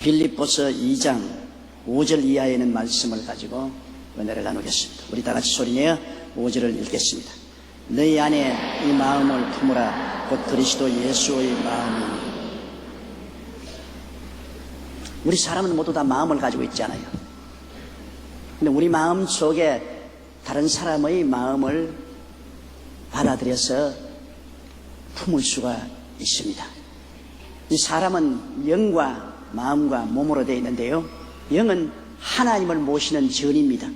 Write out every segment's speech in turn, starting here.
빌립보서 2장 5절 이하에 있는 말씀을 가지고 은혜를 나누겠습니다. 우리 다 같이 소리내어 5절을 읽겠습니다. 너희 안에 이 마음을 품으라. 곧 그리스도 예수의 마음이. 우리 사람은 모두 다 마음을 가지고 있잖아요. 근데 우리 마음 속에 다른 사람의 마음을 받아들여서 품을 수가 있습니다. 이 사람은 영과 마음과 몸으로 되어 있는데요, 영은 하나님을 모시는 전입니다.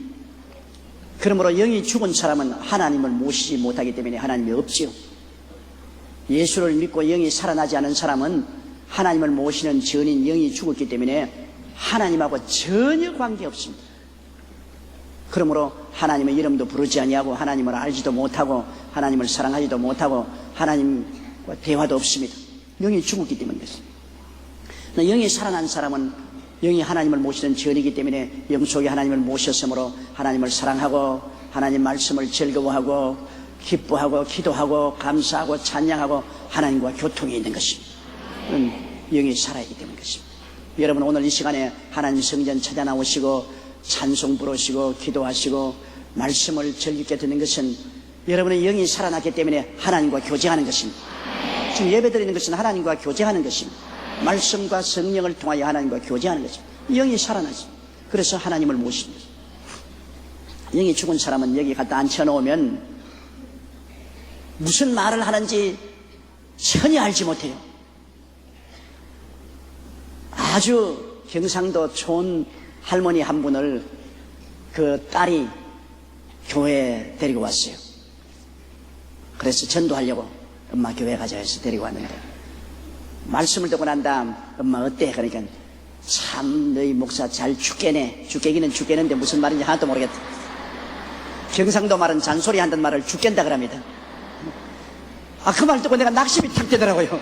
그러므로 영이 죽은 사람은 하나님을 모시지 못하기 때문에 하나님이 없지요. 예수를 믿고 영이 살아나지 않은 사람은 하나님을 모시는 전인 영이 죽었기 때문에 하나님하고 전혀 관계없습니다. 그러므로 하나님의 이름도 부르지 아니하고 하나님을 알지도 못하고 하나님을 사랑하지도 못하고 하나님과 대화도 없습니다. 영이 죽었기 때문입니다. 영이 살아난 사람은 영이 하나님을 모시는 전이기 때문에 영 속에 하나님을 모셨으므로 하나님을 사랑하고 하나님 말씀을 즐거워하고 기뻐하고 기도하고 감사하고 찬양하고 하나님과 교통이 있는 것입니다. 영이 살아있기 때문인 것입니다. 여러분, 오늘 이 시간에 하나님 성전 찾아 나오시고 찬송 부르시고 기도하시고 말씀을 즐겁게 듣는 것은 여러분의 영이 살아났기 때문에 하나님과 교제하는 것입니다. 지금 예배드리는 것은 하나님과 교제하는 것입니다. 말씀과 성령을 통하여 하나님과 교제하는 것입니다. 영이 살아나지. 그래서 하나님을 모십니다. 영이 죽은 사람은 여기 갖다 앉혀놓으면 무슨 말을 하는지 전혀 알지 못해요. 아주 경상도 좋은 할머니 한 분을 그 딸이 교회에 데리고 왔어요. 그래서 전도하려고 엄마 교회 가자 해서 데리고 왔는데, 말씀을 듣고 난 다음 엄마 어때? 그러니까 참 너희 목사 잘 죽겠네. 죽겠기는 죽겠는데 무슨 말인지 하나도 모르겠다. 경상도 말은 잔소리 한다는 말을 죽겠다 그럽니다. 그 말 듣고 내가 낙심이 탁 되더라고요.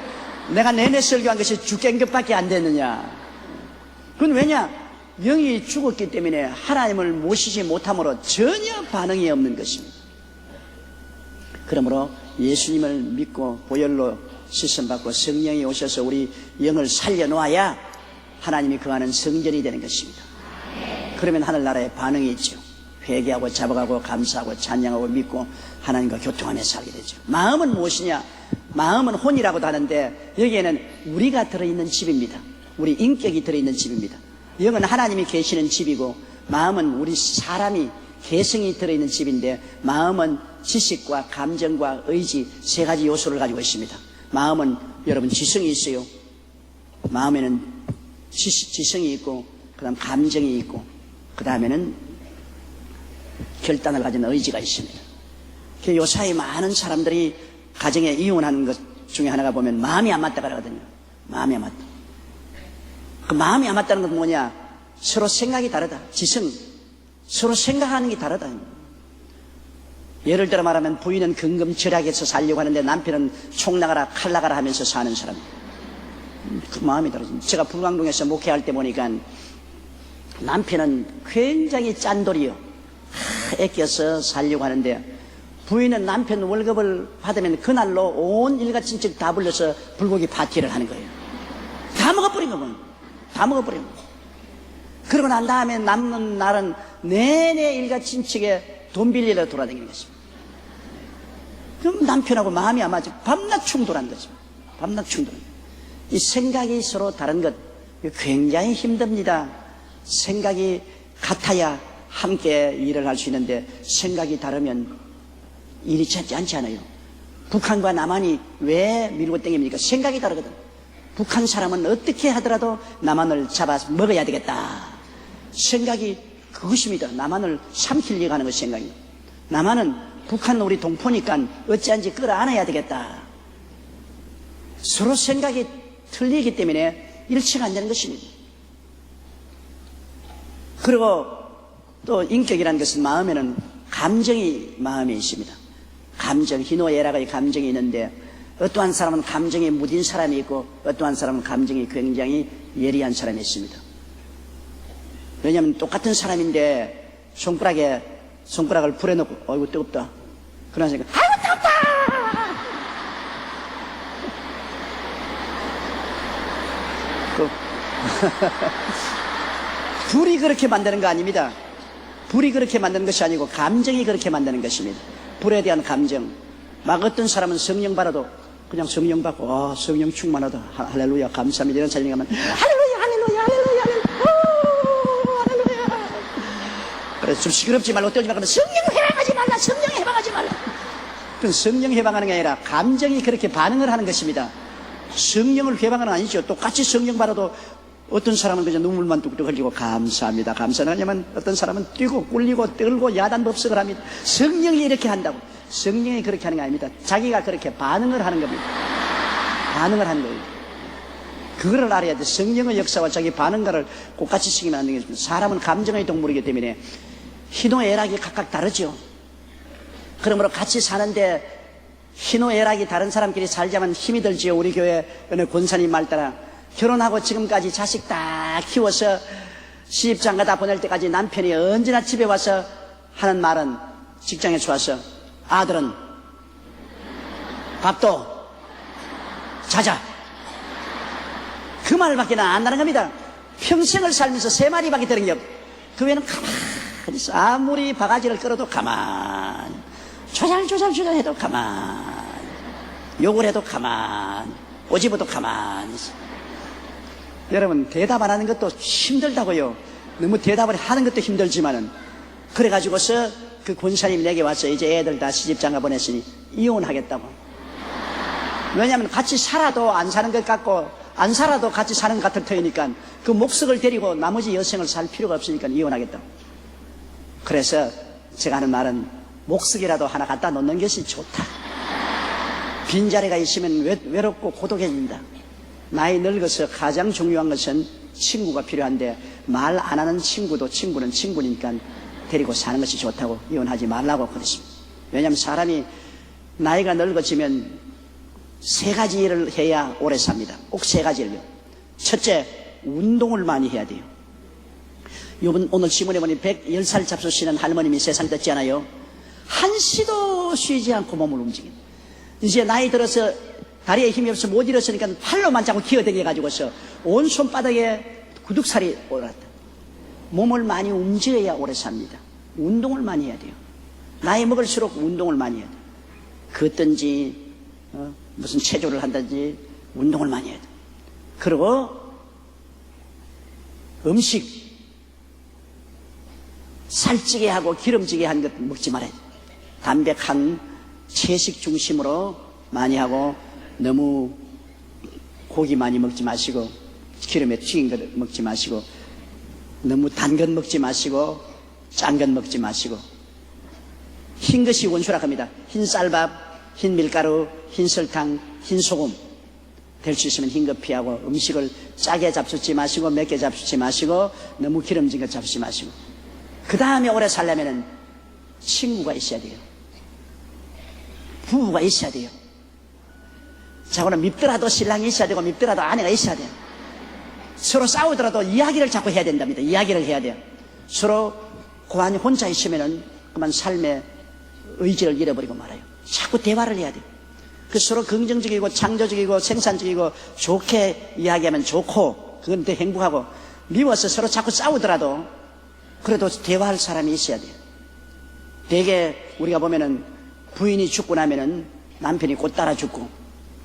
내가 내내 설교한 것이 죽겠는 것밖에 안 됐느냐. 그건 왜냐? 영이 죽었기 때문에 하나님을 모시지 못함으로 전혀 반응이 없는 것입니다. 그러므로 예수님을 믿고 보혈로 씻음받고 성령이 오셔서 우리 영을 살려놓아야 하나님이 거하는 성전이 되는 것입니다. 그러면 하늘나라에 반응이 있죠. 회개하고 잡아가고 감사하고 찬양하고 믿고 하나님과 교통하며 살게 되죠. 마음은 무엇이냐? 마음은 혼이라고도 하는데 여기에는 우리가 들어있는 집입니다. 우리 인격이 들어있는 집입니다. 영은 하나님이 계시는 집이고 마음은 우리 사람이 개성이 들어있는 집인데, 마음은 지식과 감정과 의지 세 가지 요소를 가지고 있습니다. 마음은 여러분 지성이 있어요. 마음에는 지성이 있고 그 다음 감정이 있고 그 다음에는 결단을 가진 의지가 있습니다. 요사이 많은 사람들이 가정에 이혼하는 것 중에 하나가 보면 마음이 안 맞다 그러거든요. 마음이 안 맞다. 그 마음이 안 맞다는 건 뭐냐? 서로 생각이 다르다. 지성, 서로 생각하는 게 다르다. 예를 들어 말하면 부인은 근검절약해서 살려고 하는데 남편은 총 나가라 칼 나가라 하면서 사는 사람. 그 마음이 다르죠. 제가 불광동에서 목회할 때 보니까 남편은 굉장히 짠돌이요. 애껴서 살려고 하는데 부인은 남편 월급을 받으면 그날로 온 일가친척 다 불러서 불고기 파티를 하는 거예요. 다 먹어버린 거면 다 먹어버린 거. 그러고 난 다음에 남는 날은 내내 일가친척에 돈 빌리러 돌아다니는 것입니다. 그럼 남편하고 마음이 안 맞아. 밤낮 충돌한 거죠. 밤낮 충돌. 이 생각이 서로 다른 것 굉장히 힘듭니다. 생각이 같아야 함께 일을 할 수 있는데 생각이 다르면 일이 찾지 않지 않아요. 북한과 남한이 왜 밀고 땡깁니까? 생각이 다르거든. 북한 사람은 어떻게 하더라도 남한을 잡아서 먹어야 되겠다. 생각이 그것입니다. 남한을 삼키려고 하는 것 생각이. 남한은 북한은 우리 동포니까 어찌한지 끌어안아야 되겠다. 서로 생각이 틀리기 때문에 일치가 안 되는 것입니다. 그리고 또 인격이라는 것은 마음에는 감정이 마음에 있습니다. 감정, 희노애락의 감정이 있는데 어떠한 사람은 감정이 무딘 사람이 있고 어떠한 사람은 감정이 굉장히 예리한 사람이 있습니다. 왜냐하면 똑같은 사람인데 손가락을 불에 넣고 어이구 뜨겁다. 그러나 생각, 아이고 뜨겁다. 불이 그렇게 만드는 거 아닙니다. 불이 그렇게 만드는 것이 아니고 감정이 그렇게 만드는 것입니다. 불에 대한 감정. 막 어떤 사람은 성령 받아도 그냥 성령 받고 성령 충만하다 할렐루야 감사합니다 이런 찬양이 가면 할렐루야 할렐루야 할렐루야 할렐루야. 그래서 좀 시끄럽지 말고 떨지 말고 성령 해방하지 말라 성령 해방하지 말라. 그건 성령 해방하는 게 아니라 감정이 그렇게 반응을 하는 것입니다. 성령을 해방하는 건 아니죠. 똑같이 성령 받아도 어떤 사람은 그냥 눈물만 뚝뚝 흘리고 감사합니다 감사합니다 하냐면 어떤 사람은 뛰고 꿀리고 떨고 야단법석을 합니다. 성령이 이렇게 한다고. 성령이 그렇게 하는 게 아닙니다. 자기가 그렇게 반응을 하는 겁니다. 반응을 하는 거예요. 그거를 알아야 돼. 성령의 역사와 자기 반응과를 똑같이 시키면 안 되겠습니다. 사람은 감정의 동물이기 때문에 희노애락이 각각 다르죠. 그러므로 같이 사는데 희노애락이 다른 사람끼리 살자면 힘이 들지요. 우리 교회 어느 권사님 말 따라 결혼하고 지금까지 자식 다 키워서 시집장가 다 보낼 때까지 남편이 언제나 집에 와서 하는 말은 직장에서 와서 아들은 밥도 자자 그 말밖에 안 나는 겁니다. 평생을 살면서 3마디밖에 들은 게 없고 그 외에는 가만히 있어. 아무리 바가지를 끌어도 가만히 조잘조잘 해도 가만히 욕을 해도 가만히 오집어도 가만히 있어. 여러분 대답 안 하는 것도 힘들다고요. 너무 대답을 하는 것도 힘들지만은 그래가지고서 그 권사님이 내게 와서 이제 애들 다 시집장가 보냈으니 이혼하겠다고. 왜냐하면 같이 살아도 안 사는 것 같고 안 살아도 같이 사는 것 같을 터이니까 그 목석을 데리고 나머지 여생을 살 필요가 없으니까 이혼하겠다고. 그래서 제가 하는 말은 목석이라도 하나 갖다 놓는 것이 좋다. 빈자리가 있으면 외롭고 고독해진다. 나이 늙어서 가장 중요한 것은 친구가 필요한데 말 안 하는 친구도 친구는 친구니까 데리고 사는 것이 좋다고 이혼하지 말라고 그랬습니다. 왜냐하면 사람이 나이가 늙어지면 3가지 일을 해야 오래 삽니다. 꼭 3가지를요. 첫째, 운동을 많이 해야 돼요. 오늘 신문에 보니 110살 잡수시는 할머님이 세상 떴잖아요. 한시도 쉬지 않고 몸을 움직입니다. 이제 나이 들어서 다리에 힘이 없어 못 일어서니까 팔로만 자꾸 기어다녀가지고서 온 손바닥에 구둑살이 올랐다. 몸을 많이 움직여야 오래 삽니다. 운동을 많이 해야 돼요. 나이 먹을수록 운동을 많이 해야 돼요. 걷든지 무슨 체조를 한다든지 운동을 많이 해야 돼요. 그리고 음식 살찌게 하고 기름지게 한 것 먹지 말아야 돼요. 담백한 채식 중심으로 많이 하고 너무 고기 많이 먹지 마시고 기름에 튀긴 것 먹지 마시고 너무 단 것 먹지 마시고 짠 것 먹지 마시고 흰 것이 원수라 합니다. 흰 쌀밥, 흰 밀가루, 흰 설탕, 흰 소금 될 수 있으면 흰 것 피하고 음식을 짜게 잡수지 마시고 맵게 잡수지 마시고 너무 기름진 것 잡수지 마시고 그 다음에 오래 살려면 친구가 있어야 돼요. 부부가 있어야 돼요. 자고는 밉더라도 신랑이 있어야 되고 밉더라도 아내가 있어야 돼요. 서로 싸우더라도 이야기를 자꾸 해야 된답니다. 이야기를 해야 돼요. 서로 고안이 혼자 있으면은 그만 삶의 의지를 잃어버리고 말아요. 자꾸 대화를 해야 돼요. 그 서로 긍정적이고 창조적이고 생산적이고 좋게 이야기하면 좋고 그건 더 행복하고 미워서 서로 자꾸 싸우더라도 그래도 대화할 사람이 있어야 돼요. 대개 우리가 보면은 부인이 죽고 나면은 남편이 곧 따라 죽고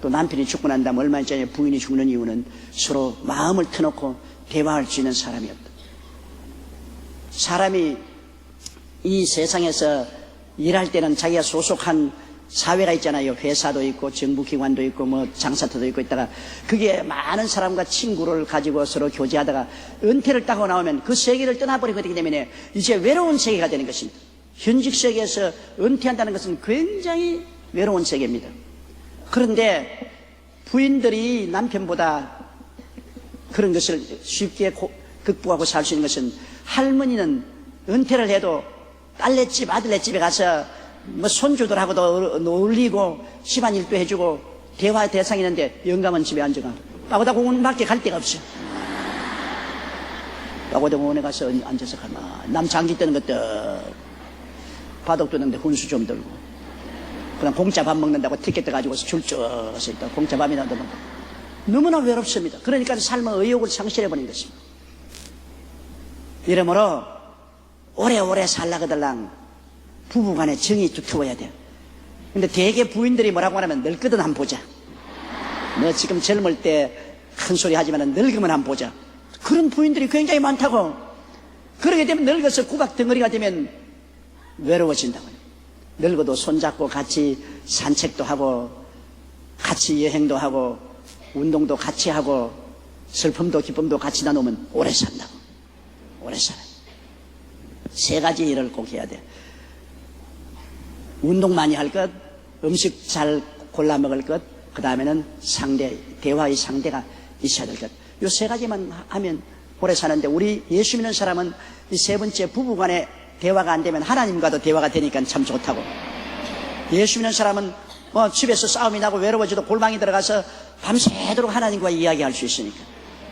또 남편이 죽고 난 다음 얼마 전에 부인이 죽는 이유는 서로 마음을 터놓고 대화할 수 있는 사람이었다. 사람이 이 세상에서 일할 때는 자기가 소속한 사회가 있잖아요. 회사도 있고 정부기관도 있고 뭐 장사터도 있고 있다가 그게 많은 사람과 친구를 가지고 서로 교제하다가 은퇴를 따고 나오면 그 세계를 떠나버리게 되기 때문에 이제 외로운 세계가 되는 것입니다. 현직 세계에서 은퇴한다는 것은 굉장히 외로운 세계입니다. 그런데 부인들이 남편보다 그런 것을 쉽게 극복하고 살 수 있는 것은 할머니는 은퇴를 해도 딸네 집 아들네 집에 가서 뭐 손주들하고도 놀리고 집안일도 해주고 대화 대상이 있는데 영감은 집에 앉아가 빠고다 공원 밖에 갈 데가 없어. 빠고다 공원에 가서 앉아서 가만 남 장기 뜨는 것도 바둑 두는데 훈수 좀 들고 그냥 공짜 밥 먹는다고 티켓 가지고서 줄 쪄서 있다. 공짜 밥이나 더 먹고 너무나 외롭습니다. 그러니까 삶의 의욕을 상실해버린 것입니다. 이러므로 오래오래 살라거들랑 부부간에 정이 두터워야 돼요. 근데 대개 부인들이 뭐라고 하냐면 늙거든 한번 보자. 너 지금 젊을 때 큰 소리 하지만 늙으면 한번 보자. 그런 부인들이 굉장히 많다고. 그러게 되면 늙어서 구각 덩어리가 되면 외로워진다고요. 늙어도 손잡고 같이 산책도 하고 같이 여행도 하고 운동도 같이 하고 슬픔도 기쁨도 같이 나누면 오래 산다고. 오래 살아요. 세 가지 일을 꼭 해야 돼요. 운동 많이 할 것, 음식 잘 골라 먹을 것, 그 다음에는 대화의 상대가 있어야 될 것. 이 세 가지만 하면 오래 사는데, 우리 예수 믿는 사람은 이 세 번째 부부간에 대화가 안 되면 하나님과도 대화가 되니까 참 좋다고. 예수 믿는 사람은 집에서 싸움이 나고 외로워져도 골방에 들어가서 밤새도록 하나님과 이야기할 수 있으니까.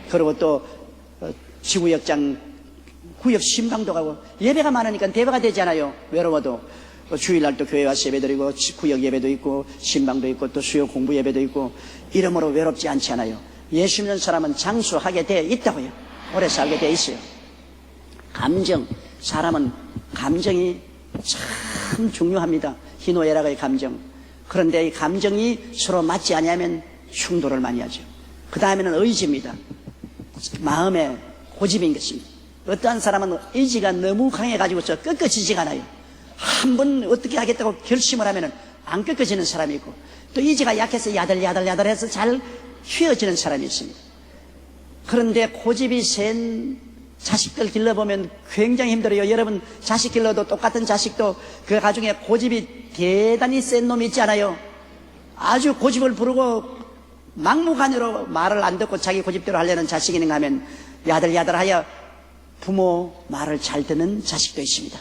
그리고 또 지구역장 구역 신방도 가고, 예배가 많으니까 대화가 되잖아요. 외로워도 주일날 또 교회 와서 예배드리고 구역 예배도 있고 신방도 있고 또 수요 공부 예배도 있고, 이러므로 외롭지 않지 않아요. 예수 믿는 사람은 장수하게 돼 있다고요. 오래 살게 돼 있어요. 사람은 감정이 참 중요합니다. 희노애락의 감정. 그런데 이 감정이 서로 맞지 않으면 충돌을 많이 하죠. 그 다음에는 의지입니다. 마음의 고집인 것입니다. 어떠한 사람은 의지가 너무 강해가지고서 꺾어지지가 않아요. 한번 어떻게 하겠다고 결심을 하면 안 꺾어지는 사람이 있고, 또 의지가 약해서 야들야들해서 잘 휘어지는 사람이 있습니다. 그런데 고집이 센 자식들 길러보면 굉장히 힘들어요. 여러분 자식 길러도 똑같은 자식도 그 가중에 고집이 대단히 센 놈이 있지 않아요? 아주 고집을 부르고 막무가내로 말을 안 듣고 자기 고집대로 하려는 자식이 있는가 하면 야들야들하여 부모 말을 잘 듣는 자식도 있습니다.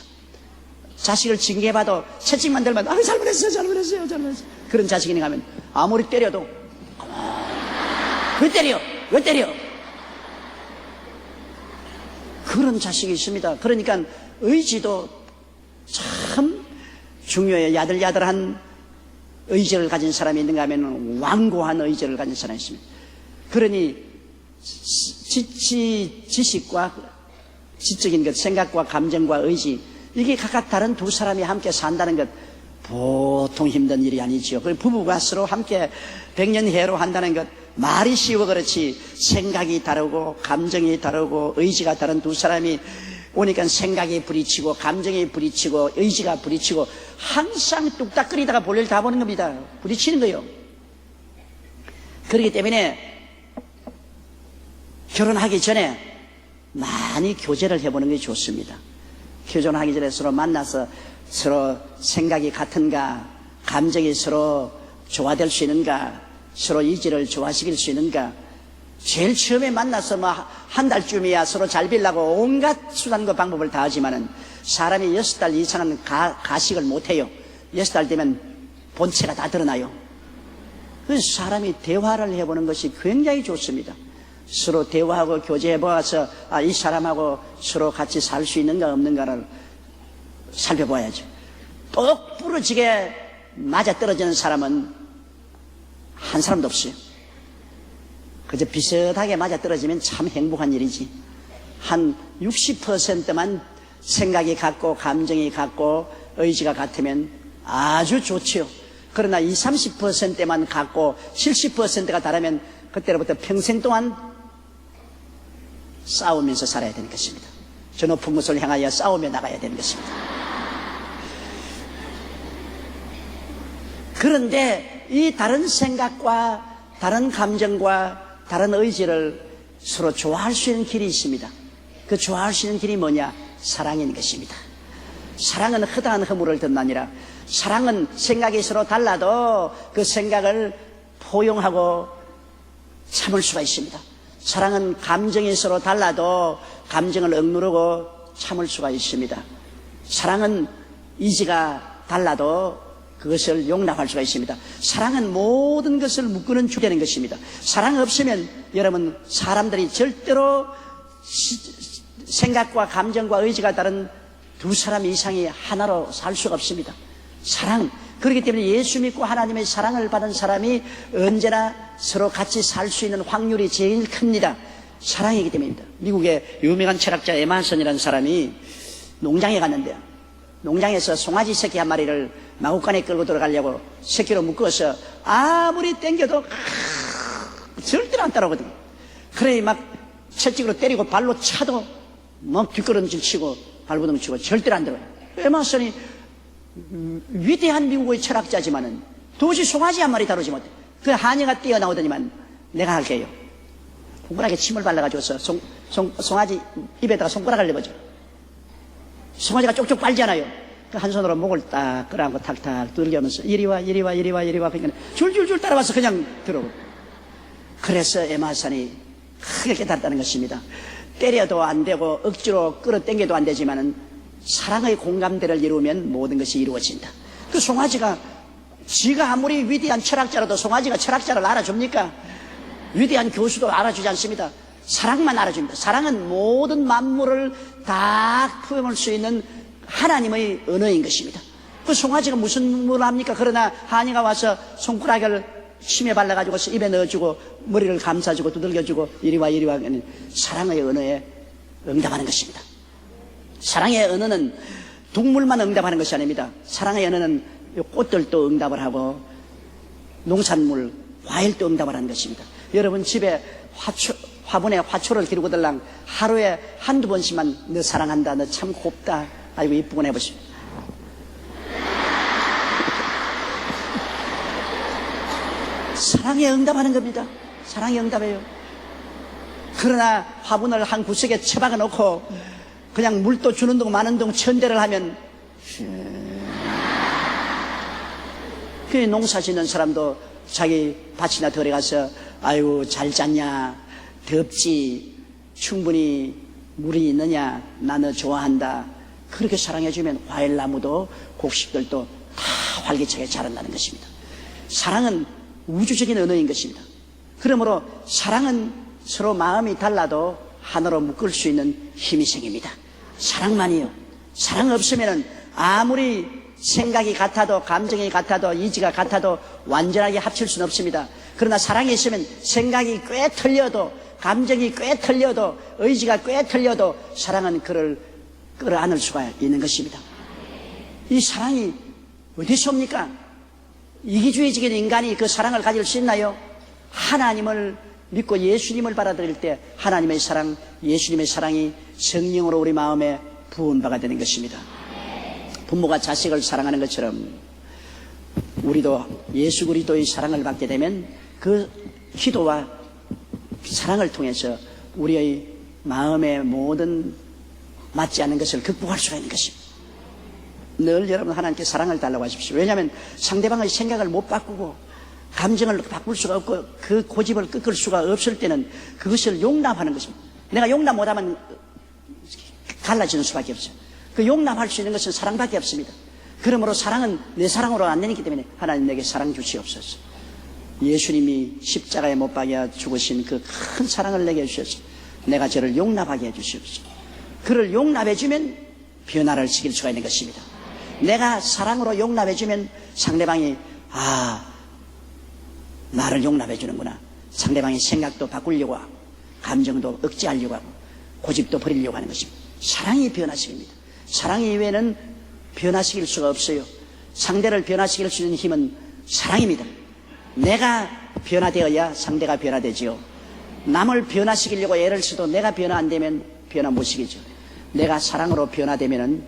자식을 징계해봐도 채찍만 들면 잘못했어요. 그런 자식이 있는가 하면 아무리 때려도 왜 때려? 그런 자식이 있습니다. 그러니까 의지도 참 중요해요. 야들야들한 의지를 가진 사람이 있는가 하면 완고한 의지를 가진 사람이 있습니다. 그러니 지식과 지적인 것, 생각과 감정과 의지, 이게 각각 다른 두 사람이 함께 산다는 것 보통 힘든 일이 아니지요. 부부가 서로 함께 백년해로 한다는 것 말이 쉬워 그렇지, 생각이 다르고 감정이 다르고 의지가 다른 두 사람이 오니까 생각이 부딪히고 감정이 부딪히고 의지가 부딪히고 항상 뚝딱거리다가 볼일 다 보는 겁니다. 부딪히는 거요. 그렇기 때문에 결혼하기 전에 많이 교제를 해보는 게 좋습니다. 결혼하기 전에 서로 만나서 서로 생각이 같은가, 감정이 서로 조화될 수 있는가, 서로 의지를 조화시킬 수 있는가. 제일 처음에 만나서 한 달쯤이야 서로 잘 빌라고 온갖 수단과 방법을 다 하지만은 사람이 6달 이상은 가식을 못해요. 6달 되면 본체가 다 드러나요. 그래서 사람이 대화를 해보는 것이 굉장히 좋습니다. 서로 대화하고 교제해보아서 이 사람하고 서로 같이 살 수 있는가 없는가를 살펴봐야죠. 똑 부러지게 맞아떨어지는 사람은 한 사람도 없어요. 그저 비슷하게 맞아떨어지면 참 행복한 일이지. 한 60%만 생각이 같고 감정이 같고 의지가 같으면 아주 좋지요. 그러나 20, 30%만 같고 70%가 다르면 그때로부터 평생 동안 싸우면서 살아야 되는 것입니다. 저 높은 곳을 향하여 싸우며 나가야 되는 것입니다. 그런데 이 다른 생각과 다른 감정과 다른 의지를 서로 좋아할 수 있는 길이 있습니다. 그 좋아할 수 있는 길이 뭐냐? 사랑인 것입니다. 사랑은 허다한 허물을 덧나니라. 사랑은 생각이 서로 달라도 그 생각을 포용하고 참을 수가 있습니다. 사랑은 감정이 서로 달라도 감정을 억누르고 참을 수가 있습니다. 사랑은 의지가 달라도 그것을 용납할 수가 있습니다. 사랑은 모든 것을 묶는 주되는 것입니다. 사랑 없으면 여러분 사람들이 절대로 생각과 감정과 의지가 다른 두 사람 이상이 하나로 살 수가 없습니다. 사랑, 그렇기 때문에 예수 믿고 하나님의 사랑을 받은 사람이 언제나 서로 같이 살 수 있는 확률이 제일 큽니다. 사랑이기 때문입니다. 미국의 유명한 철학자 에만슨이라는 사람이 농장에 갔는데요. 농장에서 송아지 새끼 한 마리를 마구간에 끌고 들어가려고 새끼로 묶어서 아무리 땡겨도 절대로 안 따라오거든요. 그러니 막 채찍으로 때리고 발로 차도 막 뒷걸음질 치고 발부둥 치고 절대로 안 들어가요. 에만슨이 위대한 미국의 철학자지만은 도저히 송아지 한 마리 다루지 못해. 그 하녀가 뛰어나오더니만 내가 할게요. 손가락에 침을 발라가지고서 송아지 입에다가 손가락을 내버려. 송아지가 쪽쪽 빨잖아요. 한 손으로 목을 딱 끌어안고 탁탁 두들겨면서 이리 와 이리 와 이리 와 이리 와 그러니까 줄줄줄 따라와서 그냥 들어오고. 그래서 에마산이 크게 깨달았다는 것입니다. 때려도 안 되고 억지로 끌어당겨도 안 되지만은 사랑의 공감대를 이루면 모든 것이 이루어진다. 그 송아지가 지가 아무리 위대한 철학자라도 송아지가 철학자를 알아줍니까? 위대한 교수도 알아주지 않습니다. 사랑만 알아줍니다. 사랑은 모든 만물을 다 표현할 수 있는 하나님의 언어인 것입니다. 그 송아지가 무슨 뭘 합니까? 그러나 하니가 와서 손가락을 침에 발라가지고 입에 넣어주고 머리를 감싸주고 두들겨주고 이리 와 이리 와 사랑의 언어에 응답하는 것입니다. 사랑의 언어는 동물만 응답하는 것이 아닙니다. 사랑의 언어는 꽃들도 응답을 하고 농산물, 과일도 응답을 하는 것입니다. 여러분 집에 화분에 화초를 기르고 들랑 하루에 한두 번씩만 너 사랑한다, 너 참 곱다, 아이고 이쁘군 해보십시오. 사랑에 응답하는 겁니다. 사랑에 응답해요. 그러나 화분을 한 구석에 처박아 놓고 그냥 물도 주는 동 마는 동 천대를 하면 그 농사 짓는 사람도 자기 밭이나 덜에 가서 아이고 잘 짰냐, 덥지, 충분히 물이 있느냐, 나 너 좋아한다, 그렇게 사랑해주면 과일나무도 곡식들도 다 활기차게 자란다는 것입니다. 사랑은 우주적인 언어인 것입니다. 그러므로 사랑은 서로 마음이 달라도 하나로 묶을 수 있는 힘이 생깁니다. 사랑만이요. 사랑 없으면 아무리 생각이 같아도 감정이 같아도 이지가 같아도 완전하게 합칠 수는 없습니다. 그러나 사랑이 있으면 생각이 꽤 틀려도 감정이 꽤 틀려도 의지가 꽤 틀려도 사랑은 그를 끌어안을 수가 있는 것입니다. 이 사랑이 어디서 옵니까? 이기주의적인 인간이 그 사랑을 가질 수 있나요? 하나님을 믿고 예수님을 받아들일 때 하나님의 사랑, 예수님의 사랑이 성령으로 우리 마음에 부은 바가 되는 것입니다. 부모가 자식을 사랑하는 것처럼 우리도 예수 그리스도의 사랑을 받게 되면 그 기도와 사랑을 통해서 우리의 마음의 모든 맞지 않는 것을 극복할 수가 있는 것입니다. 늘 여러분 하나님께 사랑을 달라고 하십시오. 왜냐하면 상대방의 생각을 못 바꾸고 감정을 바꿀 수가 없고 그 고집을 꺾을 수가 없을 때는 그것을 용납하는 것입니다. 내가 용납 못하면 갈라지는 수밖에 없어요. 그 용납할 수 있는 것은 사랑밖에 없습니다. 그러므로 사랑은 내 사랑으로 안 되기 때문에 하나님 내게 사랑 주시옵소서. 예수님이 십자가에 못 박여 죽으신 그 큰 사랑을 내게 주셔서 내가 저를 용납하게 해주시옵소서. 그를 용납해주면 변화를 시킬 수가 있는 것입니다. 내가 사랑으로 용납해주면 상대방이 나를 용납해주는구나. 상대방의 생각도 바꾸려고 하고 감정도 억제하려고 하고 고집도 버리려고 하는 것입니다. 사랑이 변화시킵니다. 사랑 이외에는 변화시킬 수가 없어요. 상대를 변화시킬 수 있는 힘은 사랑입니다. 내가 변화되어야 상대가 변화되지요. 남을 변화시키려고 애를 써도 내가 변화 안 되면 변화 못 시키죠. 내가 사랑으로 변화되면은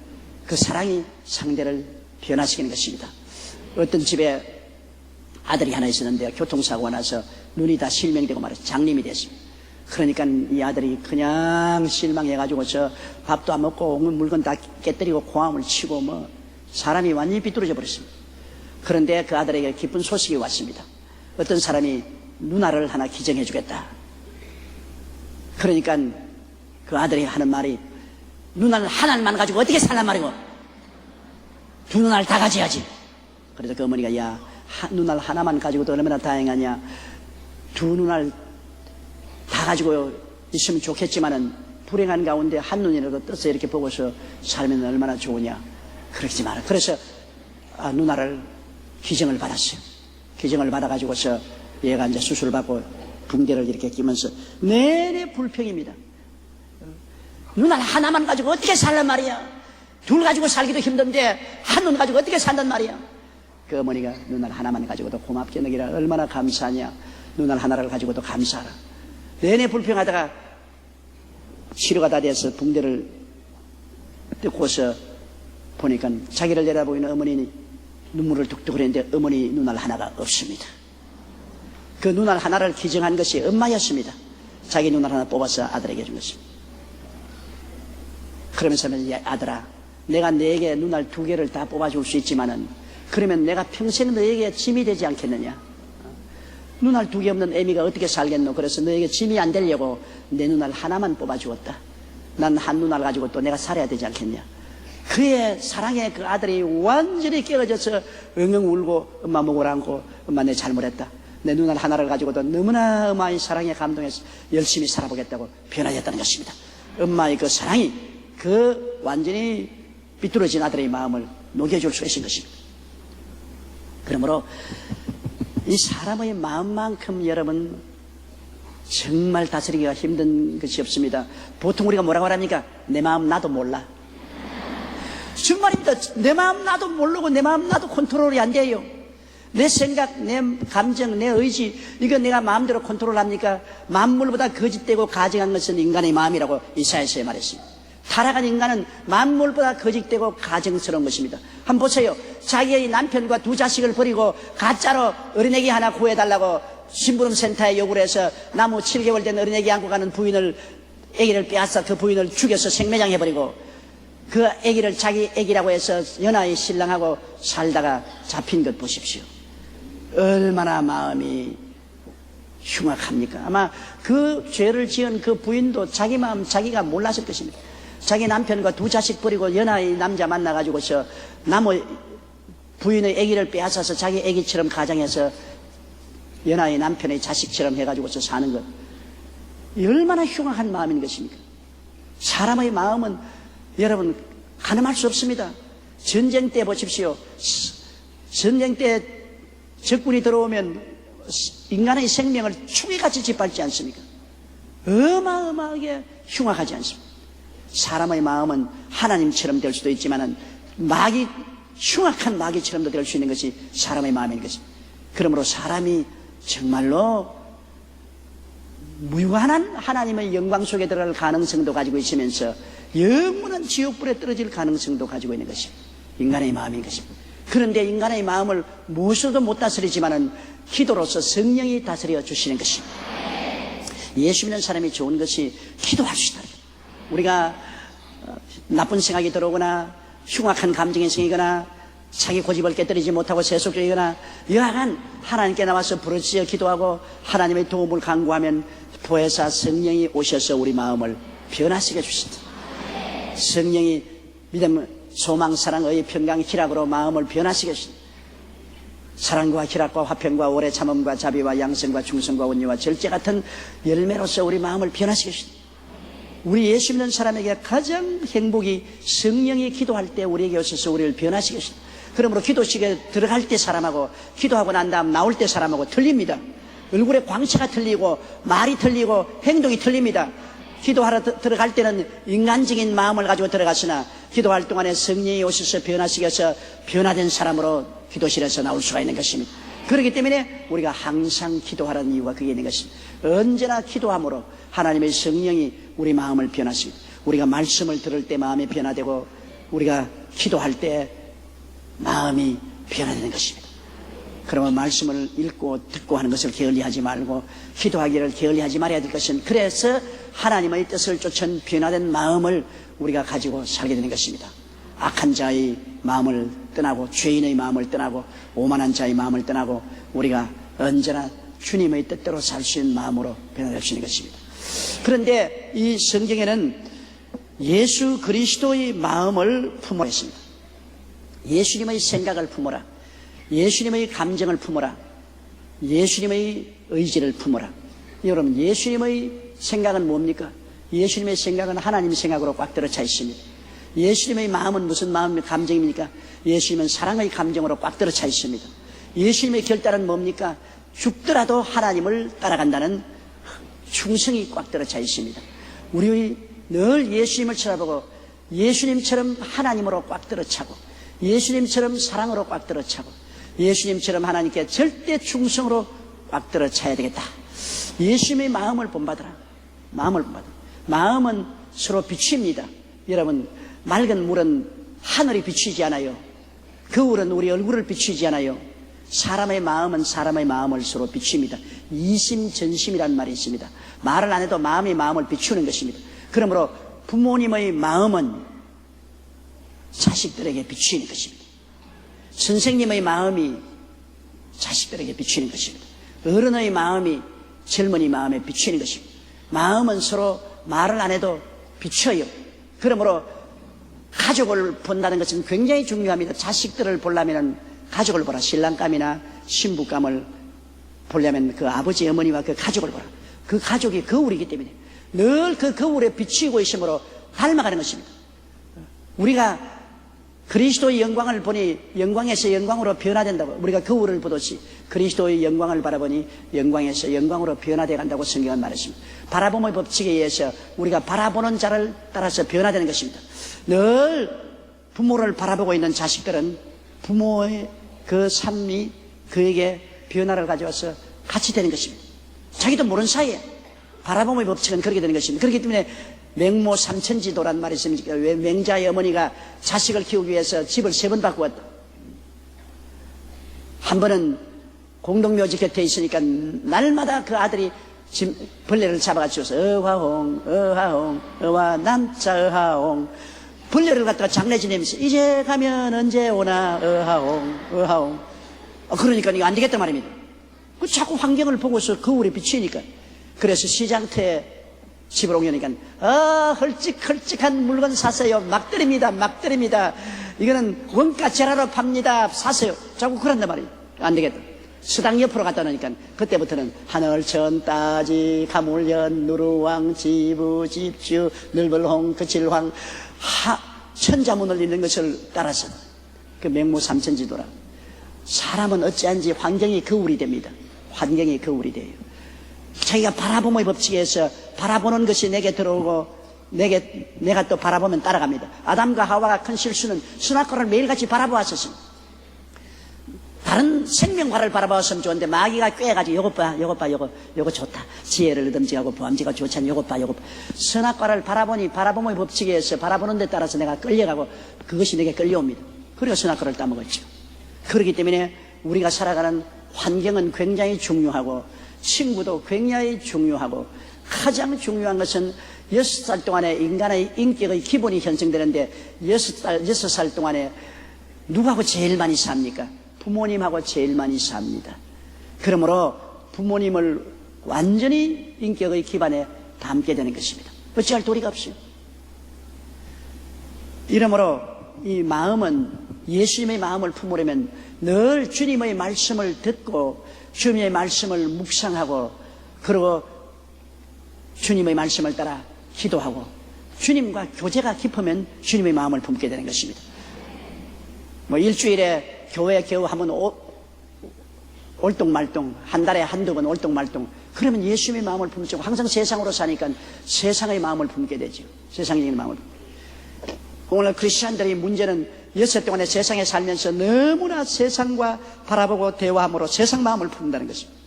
그 사랑이 상대를 변화시키는 것입니다. 어떤 집에 아들이 하나 있었는데요. 교통사고가 나서 눈이 다 실명되고 말해서 장님이 됐습니다. 그러니까 이 아들이 그냥 실망해가지고서 밥도 안 먹고 물건 다 깨뜨리고 고함을 치고 뭐 사람이 완전히 비뚤어져 버렸습니다. 그런데 그 아들에게 기쁜 소식이 왔습니다. 어떤 사람이 누나를 하나 기증해 주겠다. 그러니까 그 아들이 하는 말이 누나를 하나만 가지고 어떻게 살란 말이고 두 누나를 다 가져야지. 그래서 그 어머니가 야 누나를 하나만 가지고도 얼마나 다행하냐. 두 누나를 다 가지고 있으면 좋겠지만은 불행한 가운데 한 눈이라도 떠서 이렇게 보고서 살면 얼마나 좋으냐. 그러지 마라. 그래서 누나를 기증을 받았어요. 기증을 받아가지고서 얘가 이제 수술을 받고 붕대를 이렇게 끼면서 내내 불평입니다. 눈알 하나만 가지고 어떻게 살란 말이야. 둘 가지고 살기도 힘든데 한 눈 가지고 어떻게 산단 말이야. 그 어머니가 눈알 하나만 가지고도 고맙게 여기라. 얼마나 감사하냐. 눈알 하나를 가지고도 감사하라. 내내 불평하다가 치료가 다 돼서 붕대를 뜯고서 보니까 자기를 내다보이는 어머니 눈물을 뚝뚝 흘리는데 어머니 눈알 하나가 없습니다. 그 눈알 하나를 기증한 것이 엄마였습니다. 자기 눈알 하나 뽑아서 아들에게 준 것입니다. 그러면서 아들아, 내가 너에게 눈알 2개를 다 뽑아줄 수 있지만은 그러면 내가 평생 너에게 짐이 되지 않겠느냐. 눈알 2개 없는 애미가 어떻게 살겠노. 그래서 너에게 짐이 안 되려고 내 눈알 하나만 뽑아주었다. 난 한 눈알 가지고 또 내가 살아야 되지 않겠냐. 그의 사랑에 그 아들이 완전히 깨어져서 엉엉 울고 엄마 목을 안고 엄마 내 잘못했다. 내 눈알 하나를 가지고도 너무나 엄마의 사랑에 감동해서 열심히 살아보겠다고 변화했다는 것입니다. 엄마의 그 사랑이 그 완전히 삐뚤어진 아들의 마음을 녹여줄 수 있는 것입니다. 그러므로 이 사람의 마음만큼 여러분 정말 다스리기가 힘든 것이 없습니다. 보통 우리가 뭐라고 하랍니까? 내 마음 나도 몰라. 정말입니다. 내 마음 나도 모르고 내 마음 나도 컨트롤이 안 돼요. 내 생각, 내 감정, 내 의지, 이거 내가 마음대로 컨트롤합니까? 만물보다 거짓되고 가증한 것은 인간의 마음이라고 이사야서에 말했습니다. 타락한 인간은 만물보다 거짓되고 가증스러운 것입니다. 한번 보세요. 자기의 남편과 2 자식을 버리고 가짜로 어린애기 하나 구해달라고 심부름센터에 요구를 해서 나무 7개월 된 어린애기 안고 가는 애기를 빼앗아 그 부인을 죽여서 생매장해버리고 그 애기를 자기 애기라고 해서 연하의 신랑하고 살다가 잡힌 것 보십시오. 얼마나 마음이 흉악합니까? 아마 그 죄를 지은 그 부인도 자기 마음 자기가 몰랐을 것입니다. 자기 남편과 2 자식 버리고 연하의 남자 만나가지고서 나무 부인의 아기를 빼앗아서 자기 아기처럼 가장해서 연하의 남편의 자식처럼 해가지고서 사는 것. 얼마나 흉악한 마음인 것입니까? 사람의 마음은 여러분 가늠할 수 없습니다. 전쟁 때 보십시오. 전쟁 때 적군이 들어오면 인간의 생명을 추기같이 짓밟지 않습니까? 어마어마하게 흉악하지 않습니까? 사람의 마음은 하나님처럼 될 수도 있지만은 흉악한 마귀처럼도 될 수 있는 것이 사람의 마음인 것입니다. 그러므로 사람이 정말로 무한한 하나님의 영광 속에 들어갈 가능성도 가지고 있으면서 영원한 지옥불에 떨어질 가능성도 가지고 있는 것입니다. 인간의 마음인 것입니다. 그런데 인간의 마음을 무엇으로도 못 다스리지만은 기도로서 성령이 다스려 주시는 것입니다. 예수 믿는 사람이 좋은 것이 기도할 수 있다. 우리가 나쁜 생각이 들어오거나 흉악한 감정이 생기거나 자기 고집을 깨뜨리지 못하고 세속적이거나 여하간 하나님께 나와서 부르짖어 기도하고 하나님의 도움을 간구하면 보혜사 성령이 오셔서 우리 마음을 변화시켜 주신다. 성령이 믿음, 소망, 사랑, 의, 평강, 희락으로 마음을 변화시켜 주신다. 사랑과 희락과 화평과 오래 참음과 자비와 양성과 충성과 온유와 절제 같은 열매로서 우리 마음을 변화시켜 주신다. 우리 예수 믿는 사람에게 가장 행복이 성령이 기도할 때 우리에게 오셔서 우리를 변화시켜 주신다. 그러므로 기도실에 들어갈 때 사람하고 기도하고 난 다음 나올 때 사람하고 틀립니다. 얼굴에 광채가 틀리고 말이 틀리고 행동이 틀립니다. 기도하러 들어갈 때는 인간적인 마음을 가지고 들어갔으나 기도할 동안에 성령이 오셔서 변화시켜서 변화된 사람으로 기도실에서 나올 수가 있는 것입니다. 그렇기 때문에 우리가 항상 기도하라는 이유가 그게 있는 것입니다. 언제나 기도함으로 하나님의 성령이 우리 마음을 변화시키고 우리가 말씀을 들을 때 마음이 변화되고 우리가 기도할 때 마음이 변화되는 것입니다. 그러면 말씀을 읽고 듣고 하는 것을 게을리하지 말고 기도하기를 게을리하지 말아야 될 것은 그래서 하나님의 뜻을 쫓은 변화된 마음을 우리가 가지고 살게 되는 것입니다. 악한 자의 마음을 떠나고 죄인의 마음을 떠나고 오만한 자의 마음을 떠나고 우리가 언제나 주님의 뜻대로 살 수 있는 마음으로 변화될 수 있는 것입니다. 그런데 이 성경에는 예수 그리스도의 마음을 품어야 했습니다. 예수님의 생각을 품어라. 예수님의 감정을 품어라. 예수님의 의지를 품어라. 여러분, 예수님의 생각은 뭡니까? 예수님의 생각은 하나님 생각으로 꽉 들어차 있습니다. 예수님의 마음은 무슨 마음, 감정입니까? 예수님은 사랑의 감정으로 꽉 들어차 있습니다. 예수님의 결단은 뭡니까? 죽더라도 하나님을 따라간다는 충성이 꽉 들어차 있습니다. 우리 늘 예수님을 쳐다보고 예수님처럼 하나님으로 꽉 들어차고 예수님처럼 사랑으로 꽉 들어차고 예수님처럼 하나님께 절대 충성으로 꽉 들어차야 되겠다. 예수님의 마음을 본받으라. 마음을 본받으라. 마음은 서로 비춥니다. 여러분, 맑은 물은 하늘이 비추지 않아요. 거울은 우리 얼굴을 비추지 않아요. 사람의 마음은 사람의 마음을 서로 비춥니다. 이심전심이라는 말이 있습니다. 말을 안 해도 마음이 마음을 비추는 것입니다. 그러므로 부모님의 마음은 자식들에게 비추는 것입니다. 선생님의 마음이 자식들에게 비추는 것입니다. 어른의 마음이 젊은이 마음에 비추는 것입니다. 마음은 서로 말을 안 해도 비춰요. 그러므로 가족을 본다는 것은 굉장히 중요합니다. 자식들을 보려면 가족을 보라. 신랑감이나 신부감을 보려면 그 아버지 어머니와 그 가족을 보라. 그 가족이 거울이기 때문에 늘 그 거울에 비치고 있으므로 닮아가는 것입니다. 우리가 그리스도의 영광을 보니 영광에서 영광으로 변화된다고, 우리가 거울을 보듯이 그리스도의 영광을 바라보니 영광에서 영광으로 변화되어 간다고 성경은 말했습니다. 바라봄의 법칙에 의해서 우리가 바라보는 자를 따라서 변화되는 것입니다. 늘 부모를 바라보고 있는 자식들은 부모의 그 삶이 그에게 변화를 가져와서 같이 되는 것입니다. 자기도 모르는 사이에 바라봄의 법칙은 그렇게 되는 것입니다. 그렇기 때문에 맹모 삼천지도란 말이 있습니까? 왜 맹자의 어머니가 자식을 키우기 위해서 집을 3번 바꾸었다. 한 번은 공동묘지 곁에 있으니까 날마다 그 아들이 벌레를 잡아가지고 어화홍 어화홍 어화 남자 어화홍 벌레를 갖다가 장례 지내면서 이제 가면 언제 오나 어하옹 어하옹. 그러니까 이거 안 되겠단 말입니다. 그 자꾸 환경을 보고서 거울에 비치니까. 그래서 시장터에 집을 옮겨니까 헐찍헐찍한 물건 사세요. 막 때립니다. 막 때립니다. 이거는 원가 제라로 팝니다. 사세요. 자꾸 그런단 말이에요. 안 되겠다. 수당 옆으로 갖다 놓으니까 그때부터는 하늘천 따지 가물연 누르왕 지부 집주 늘벌홍 그칠황 천자문을 읽는 것을 따라서 그 맹모 삼천지도라. 사람은 어찌한지 환경이 거울이 됩니다. 환경이 거울이 돼요. 자기가 바라봄의 법칙에서 바라보는 것이 내게 들어오고 내가 또 바라보면 따라갑니다. 아담과 하와가 큰 실수는 수납과를 매일같이 바라보았었습니다. 다른 생명과를 바라봤으면 좋은데 마귀가 꿰가지고 요것 봐, 요것 봐, 요거 좋다. 지혜를 얻음직하고 보암지가 좋잖아. 요것 봐, 요것 봐. 선악과를 바라보니 바라봄의 법칙에 의해서 바라보는 데 따라서 내가 끌려가고 그것이 내게 끌려옵니다. 그래서 선악과를 따먹었죠. 그렇기 때문에 우리가 살아가는 환경은 굉장히 중요하고 친구도 굉장히 중요하고 가장 중요한 것은 6살 동안에 인간의 인격의 기본이 형성되는데 6살 동안에 누구하고 제일 많이 삽니까? 부모님하고 제일 많이 삽니다. 그러므로 부모님을 완전히 인격의 기반에 담게 되는 것입니다. 어찌할 도리가 없어요. 이러므로 이 마음은 예수님의 마음을 품으려면 늘 주님의 말씀을 듣고 주님의 말씀을 묵상하고 그리고 주님의 말씀을 따라 기도하고 주님과 교제가 깊으면 주님의 마음을 품게 되는 것입니다. 일주일에 교회 겨우 한번 올동말동, 한 달에 한두 번 올동말동, 그러면 예수님의 마음을 품죠. 항상 세상으로 사니까 세상의 마음을 품게 되죠. 세상적인 마음을. 오늘 크리스찬들의 문제는 6살 동안에 세상에 살면서 너무나 세상과 바라보고 대화함으로 세상 마음을 품는다는 것입니다.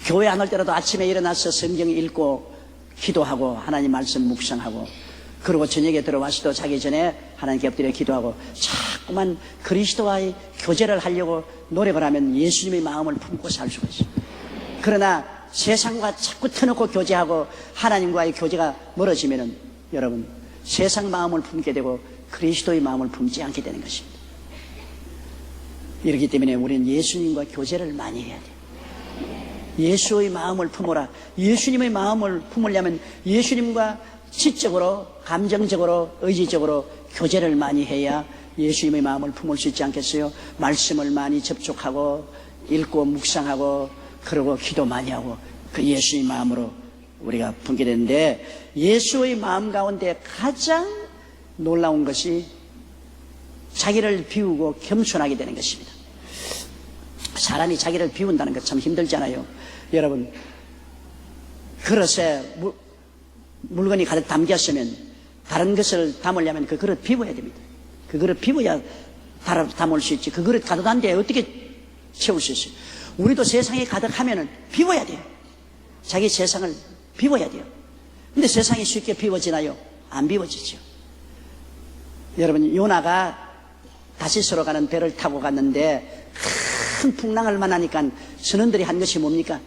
교회 안 올 때라도 아침에 일어나서 성경 읽고 기도하고 하나님 말씀 묵상하고 그리고 저녁에 들어와서도 자기 전에 하나님께 엎드려 기도하고 자꾸만 그리스도와의 교제를 하려고 노력을 하면 예수님의 마음을 품고 살 수가 있어요. 그러나 세상과 자꾸 터놓고 교제하고 하나님과의 교제가 멀어지면은 여러분 세상 마음을 품게 되고 그리스도의 마음을 품지 않게 되는 것입니다. 이렇기 때문에 우리는 예수님과 교제를 많이 해야 돼요. 예수의 마음을 품어라. 예수님의 마음을 품으려면 예수님과 지적으로, 감정적으로, 의지적으로 교제를 많이 해야 예수님의 마음을 품을 수 있지 않겠어요? 말씀을 많이 접촉하고 읽고 묵상하고 그러고 기도 많이 하고 그 예수의 마음으로 우리가 품게 되는데 예수의 마음 가운데 가장 놀라운 것이 자기를 비우고 겸손하게 되는 것입니다. 사람이 자기를 비운다는 것 참 힘들잖아요. 여러분, 그릇에 물건이 가득 담겼으면 다른 것을 담으려면 그 그릇 비워야 됩니다. 그 그릇 비워야 담을 수 있지. 그 그릇 가득한데 어떻게 채울 수 있어요? 우리도 세상에 가득하면은 비워야 돼요. 자기 세상을 비워야 돼요. 근데 세상이 쉽게 비워지나요? 안 비워지죠. 여러분, 요나가 다시스로 가는 배를 타고 갔는데 큰 풍랑을 만나니까 선원들이 한 것이 뭡니까?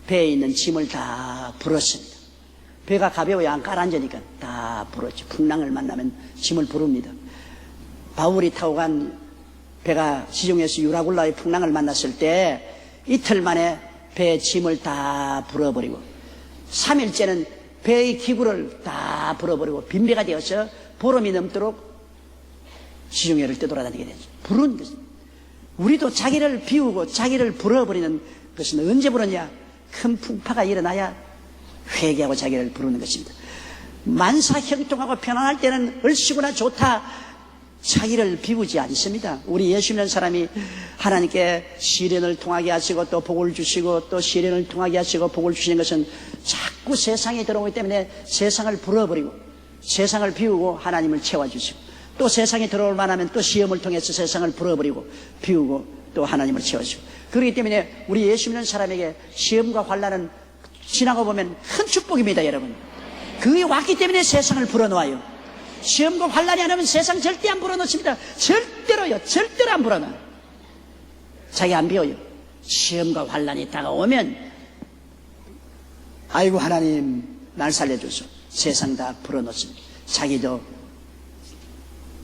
배에 있는 짐을 다 불었습니다. 배가 가벼워야 안 가라앉으니까 다 불었죠. 풍랑을 만나면 짐을 부릅니다. 바울이 타고 간 배가 시중에서 유라굴라의 풍랑을 만났을 때 이틀 만에 배의 짐을 다 불어버리고 3일째는 배의 기구를 다 불어버리고 빈배가 되어서 보름이 넘도록 시중에를 떠돌아다니게 되죠. 부른 것입니다. 우리도 자기를 비우고 자기를 불어버리는 것은 언제 부르냐? 큰 풍파가 일어나야 회개하고 자기를 부르는 것입니다. 만사 형통하고 편안할 때는 얼씨구나 좋다. 자기를 비우지 않습니다. 우리 예수 믿는 사람이 하나님께 시련을 통하게 하시고 또 복을 주시고 또 시련을 통하게 하시고 복을 주시는 것은 자꾸 세상에 들어오기 때문에 세상을 불어버리고 세상을 비우고 하나님을 채워주시고 또 세상에 들어올 만하면 또 시험을 통해서 세상을 불어버리고 비우고 또 하나님을 채워주시고 그렇기 때문에 우리 예수 믿는 사람에게 시험과 환난은 지나고 보면 큰 축복입니다. 여러분, 그게 왔기 때문에 세상을 불어놓아요. 시험과 환난이 안 오면 세상 절대 안 불어넣습니다. 절대로요. 절대로 안 불어넣어요. 자기 안 비워요. 시험과 환난이 다가오면 아이고 하나님 날 살려줘서 세상 다 불어넣습니다. 자기도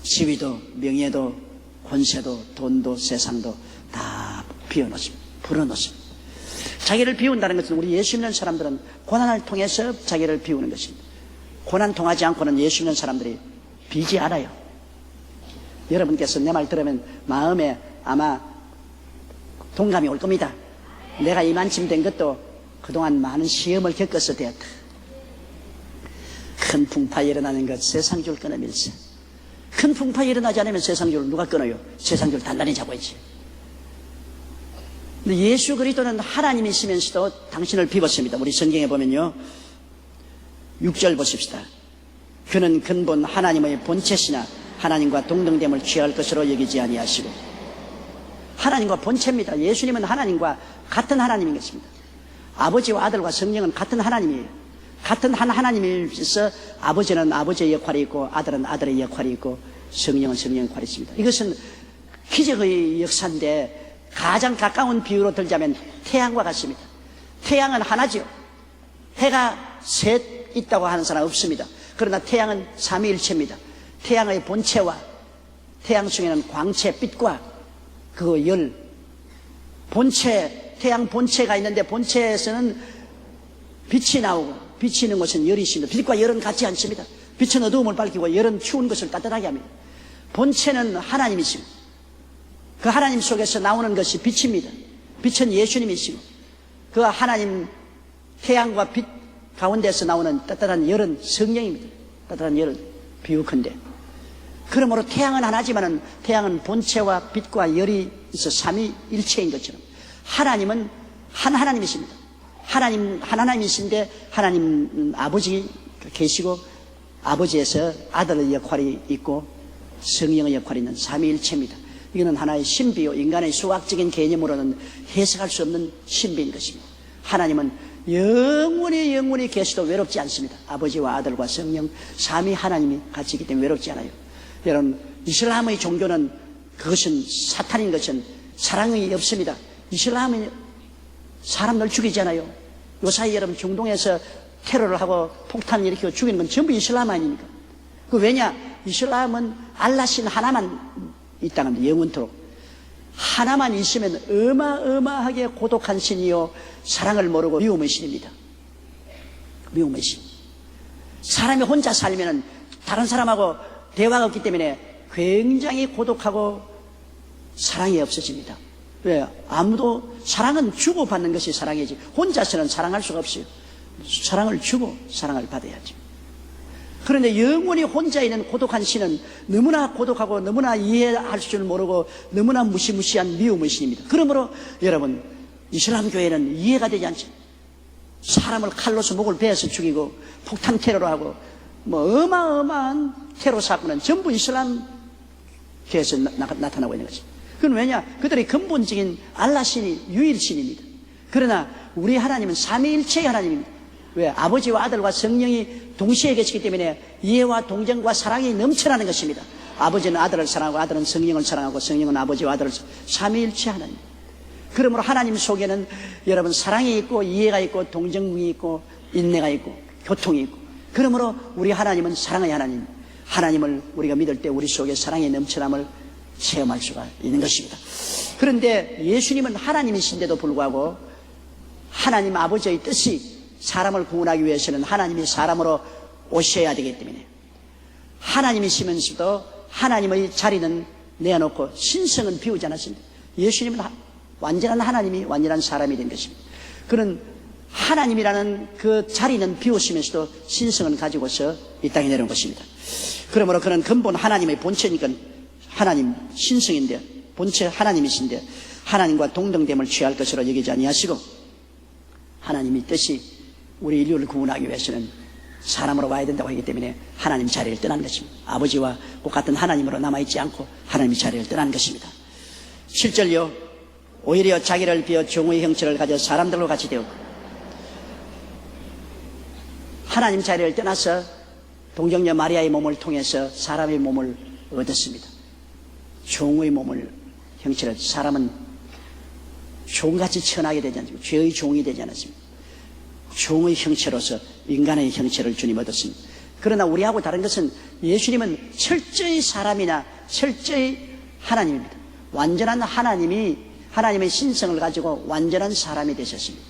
지위도 명예도 권세도 돈도 세상도 다 비워놓습니다. 불어넣습니다. 자기를 비운다는 것은 우리 예수 믿는 사람들은 고난을 통해서 자기를 비우는 것입니다. 고난 통하지 않고는 예수 믿는 사람들이 비지 않아요. 여러분께서 내 말 들으면 마음에 아마 동감이 올 겁니다. 내가 이만큼 된 것도 그동안 많은 시험을 겪어서 되었다. 큰 풍파 일어나는 것 세상 줄 끊어밀세. 큰 풍파 일어나지 않으면 세상 줄 누가 끊어요? 세상 줄 단단히 잡아야지. 근데 예수 그리스도는 하나님이시면서도 당신을 비웠습니다. 우리 성경에 보면요 6절 보십시다. 그는 근본 하나님의 본체시나 하나님과 동등됨을 취할 것으로 여기지 아니하시고. 하나님과 본체입니다. 예수님은 하나님과 같은 하나님인 것입니다. 아버지와 아들과 성령은 같은 하나님이에요. 같은 한 하나님이서 아버지는 아버지의 역할이 있고 아들은 아들의 역할이 있고 성령은 성령의 역할이 있습니다. 이것은 기적의 역사인데 가장 가까운 비유로 들자면 태양과 같습니다. 태양은 하나죠. 해가 셋 있다고 하는 사람 없습니다. 그러나 태양은 삼위일체입니다. 태양의 본체와 태양 중에는 광채, 빛과 그 열, 본체, 태양 본체가 있는데 본체에서는 빛이 나오고 빛이 있는 것은 열이 있습니다. 빛과 열은 같지 않습니다. 빛은 어두움을 밝히고 열은 추운 것을 따뜻하게 합니다. 본체는 하나님이십니다. 그 하나님 속에서 나오는 것이 빛입니다. 빛은 예수님이시고 그 하나님 태양과 빛 가운데서 나오는 따뜻한 열은 성령입니다. 따뜻한 열은 비유컨대. 그러므로 태양은 하나지만은 태양은 본체와 빛과 열이 있어 삼위일체인 것처럼 하나님은 한 하나님이십니다. 하나님 한 하나님이신데 하나님 아버지 계시고 아버지에서 아들의 역할이 있고 성령의 역할이 있는 삼위일체입니다. 이거는 하나의 신비요 인간의 수학적인 개념으로는 해석할 수 없는 신비인 것입니다. 하나님은 영원히 계시도 외롭지 않습니다. 아버지와 아들과 성령 삼위 하나님이 같이 있기 때문에 외롭지 않아요. 여러분 이슬람의 종교는 그것은 사탄인 것은 사랑이 없습니다. 이슬람은 사람들 죽이잖아요. 요사이 여러분 중동에서 테러를 하고 폭탄을 일으키고 죽이는 건 전부 이슬람 아닙니까? 그 왜냐? 이슬람은 알라신 하나만 있다는 겁니다. 영원토록. 하나만 있으면 어마어마하게 고독한 신이요 사랑을 모르고 미움의 신입니다. 미움의 신. 사람이 혼자 살면 다른 사람하고 대화가 없기 때문에 굉장히 고독하고 사랑이 없어집니다. 왜? 아무도 사랑은 주고받는 것이 사랑이지 혼자서는 사랑할 수가 없어요. 사랑을 주고 사랑을 받아야죠. 그런데 영원히 혼자 있는 고독한 신은 너무나 고독하고 너무나 이해할 줄 모르고 너무나 무시무시한 미움의 신입니다. 그러므로 여러분, 이슬람 교회는 이해가 되지 않죠. 사람을 칼로서 목을 베어서 죽이고 폭탄 테러로 하고 뭐 어마어마한 테러 사건은 전부 이슬람 교회에서 나타나고 있는 것입니다. 그건 왜냐? 그들의 근본적인 알라 신이 유일신입니다. 그러나 우리 하나님은 삼위일체의 하나님입니다. 왜? 아버지와 아들과 성령이 동시에 계시기 때문에 이해와 동정과 사랑이 넘쳐나는 것입니다. 아버지는 아들을 사랑하고 아들은 성령을 사랑하고 성령은 아버지와 아들을 삼위일체 하나님. 그러므로 하나님 속에는 여러분 사랑이 있고 이해가 있고 동정이 있고 인내가 있고 교통이 있고, 그러므로 우리 하나님은 사랑의 하나님. 하나님을 우리가 믿을 때 우리 속에 사랑의 넘쳐남을 체험할 수가 있는 것입니다. 그런데 예수님은 하나님이신데도 불구하고 하나님 아버지의 뜻이 사람을 구원하기 위해서는 하나님이 사람으로 오셔야 되기 때문에 하나님이시면서도 하나님의 자리는 내어놓고 신성은 비우지 않았습니다. 예수님은 완전한 하나님이 완전한 사람이 된 것입니다. 그는 하나님이라는 그 자리는 비우시면서도 신성을 가지고서 이 땅에 내려온 것입니다. 그러므로 그는 근본 하나님의 본체니까 하나님 신성인데 본체 하나님이신데 하나님과 동등됨을 취할 것으로 여기지 아니하시고 하나님의 뜻이 우리 인류를 구원하기 위해서는 사람으로 와야 된다고 하기 때문에 하나님 자리를 떠난 것입니다. 아버지와 똑같은 하나님으로 남아있지 않고 하나님의 자리를 떠난 것입니다. 7절요, 오히려 자기를 비어 종의 형체를 가져 사람들과 같이 되었고, 하나님 자리를 떠나서 동정녀 마리아의 몸을 통해서 사람의 몸을 얻었습니다. 종의 몸을 형체를, 사람은 종같이 천하게 되지 않습니까? 죄의 종이 되지 않았습니다. 종의 형체로서 인간의 형체를 주님 얻었습니다. 그러나 우리하고 다른 것은 예수님은 철저히 사람이나 철저히 하나님입니다. 완전한 하나님이 하나님의 신성을 가지고 완전한 사람이 되셨습니다.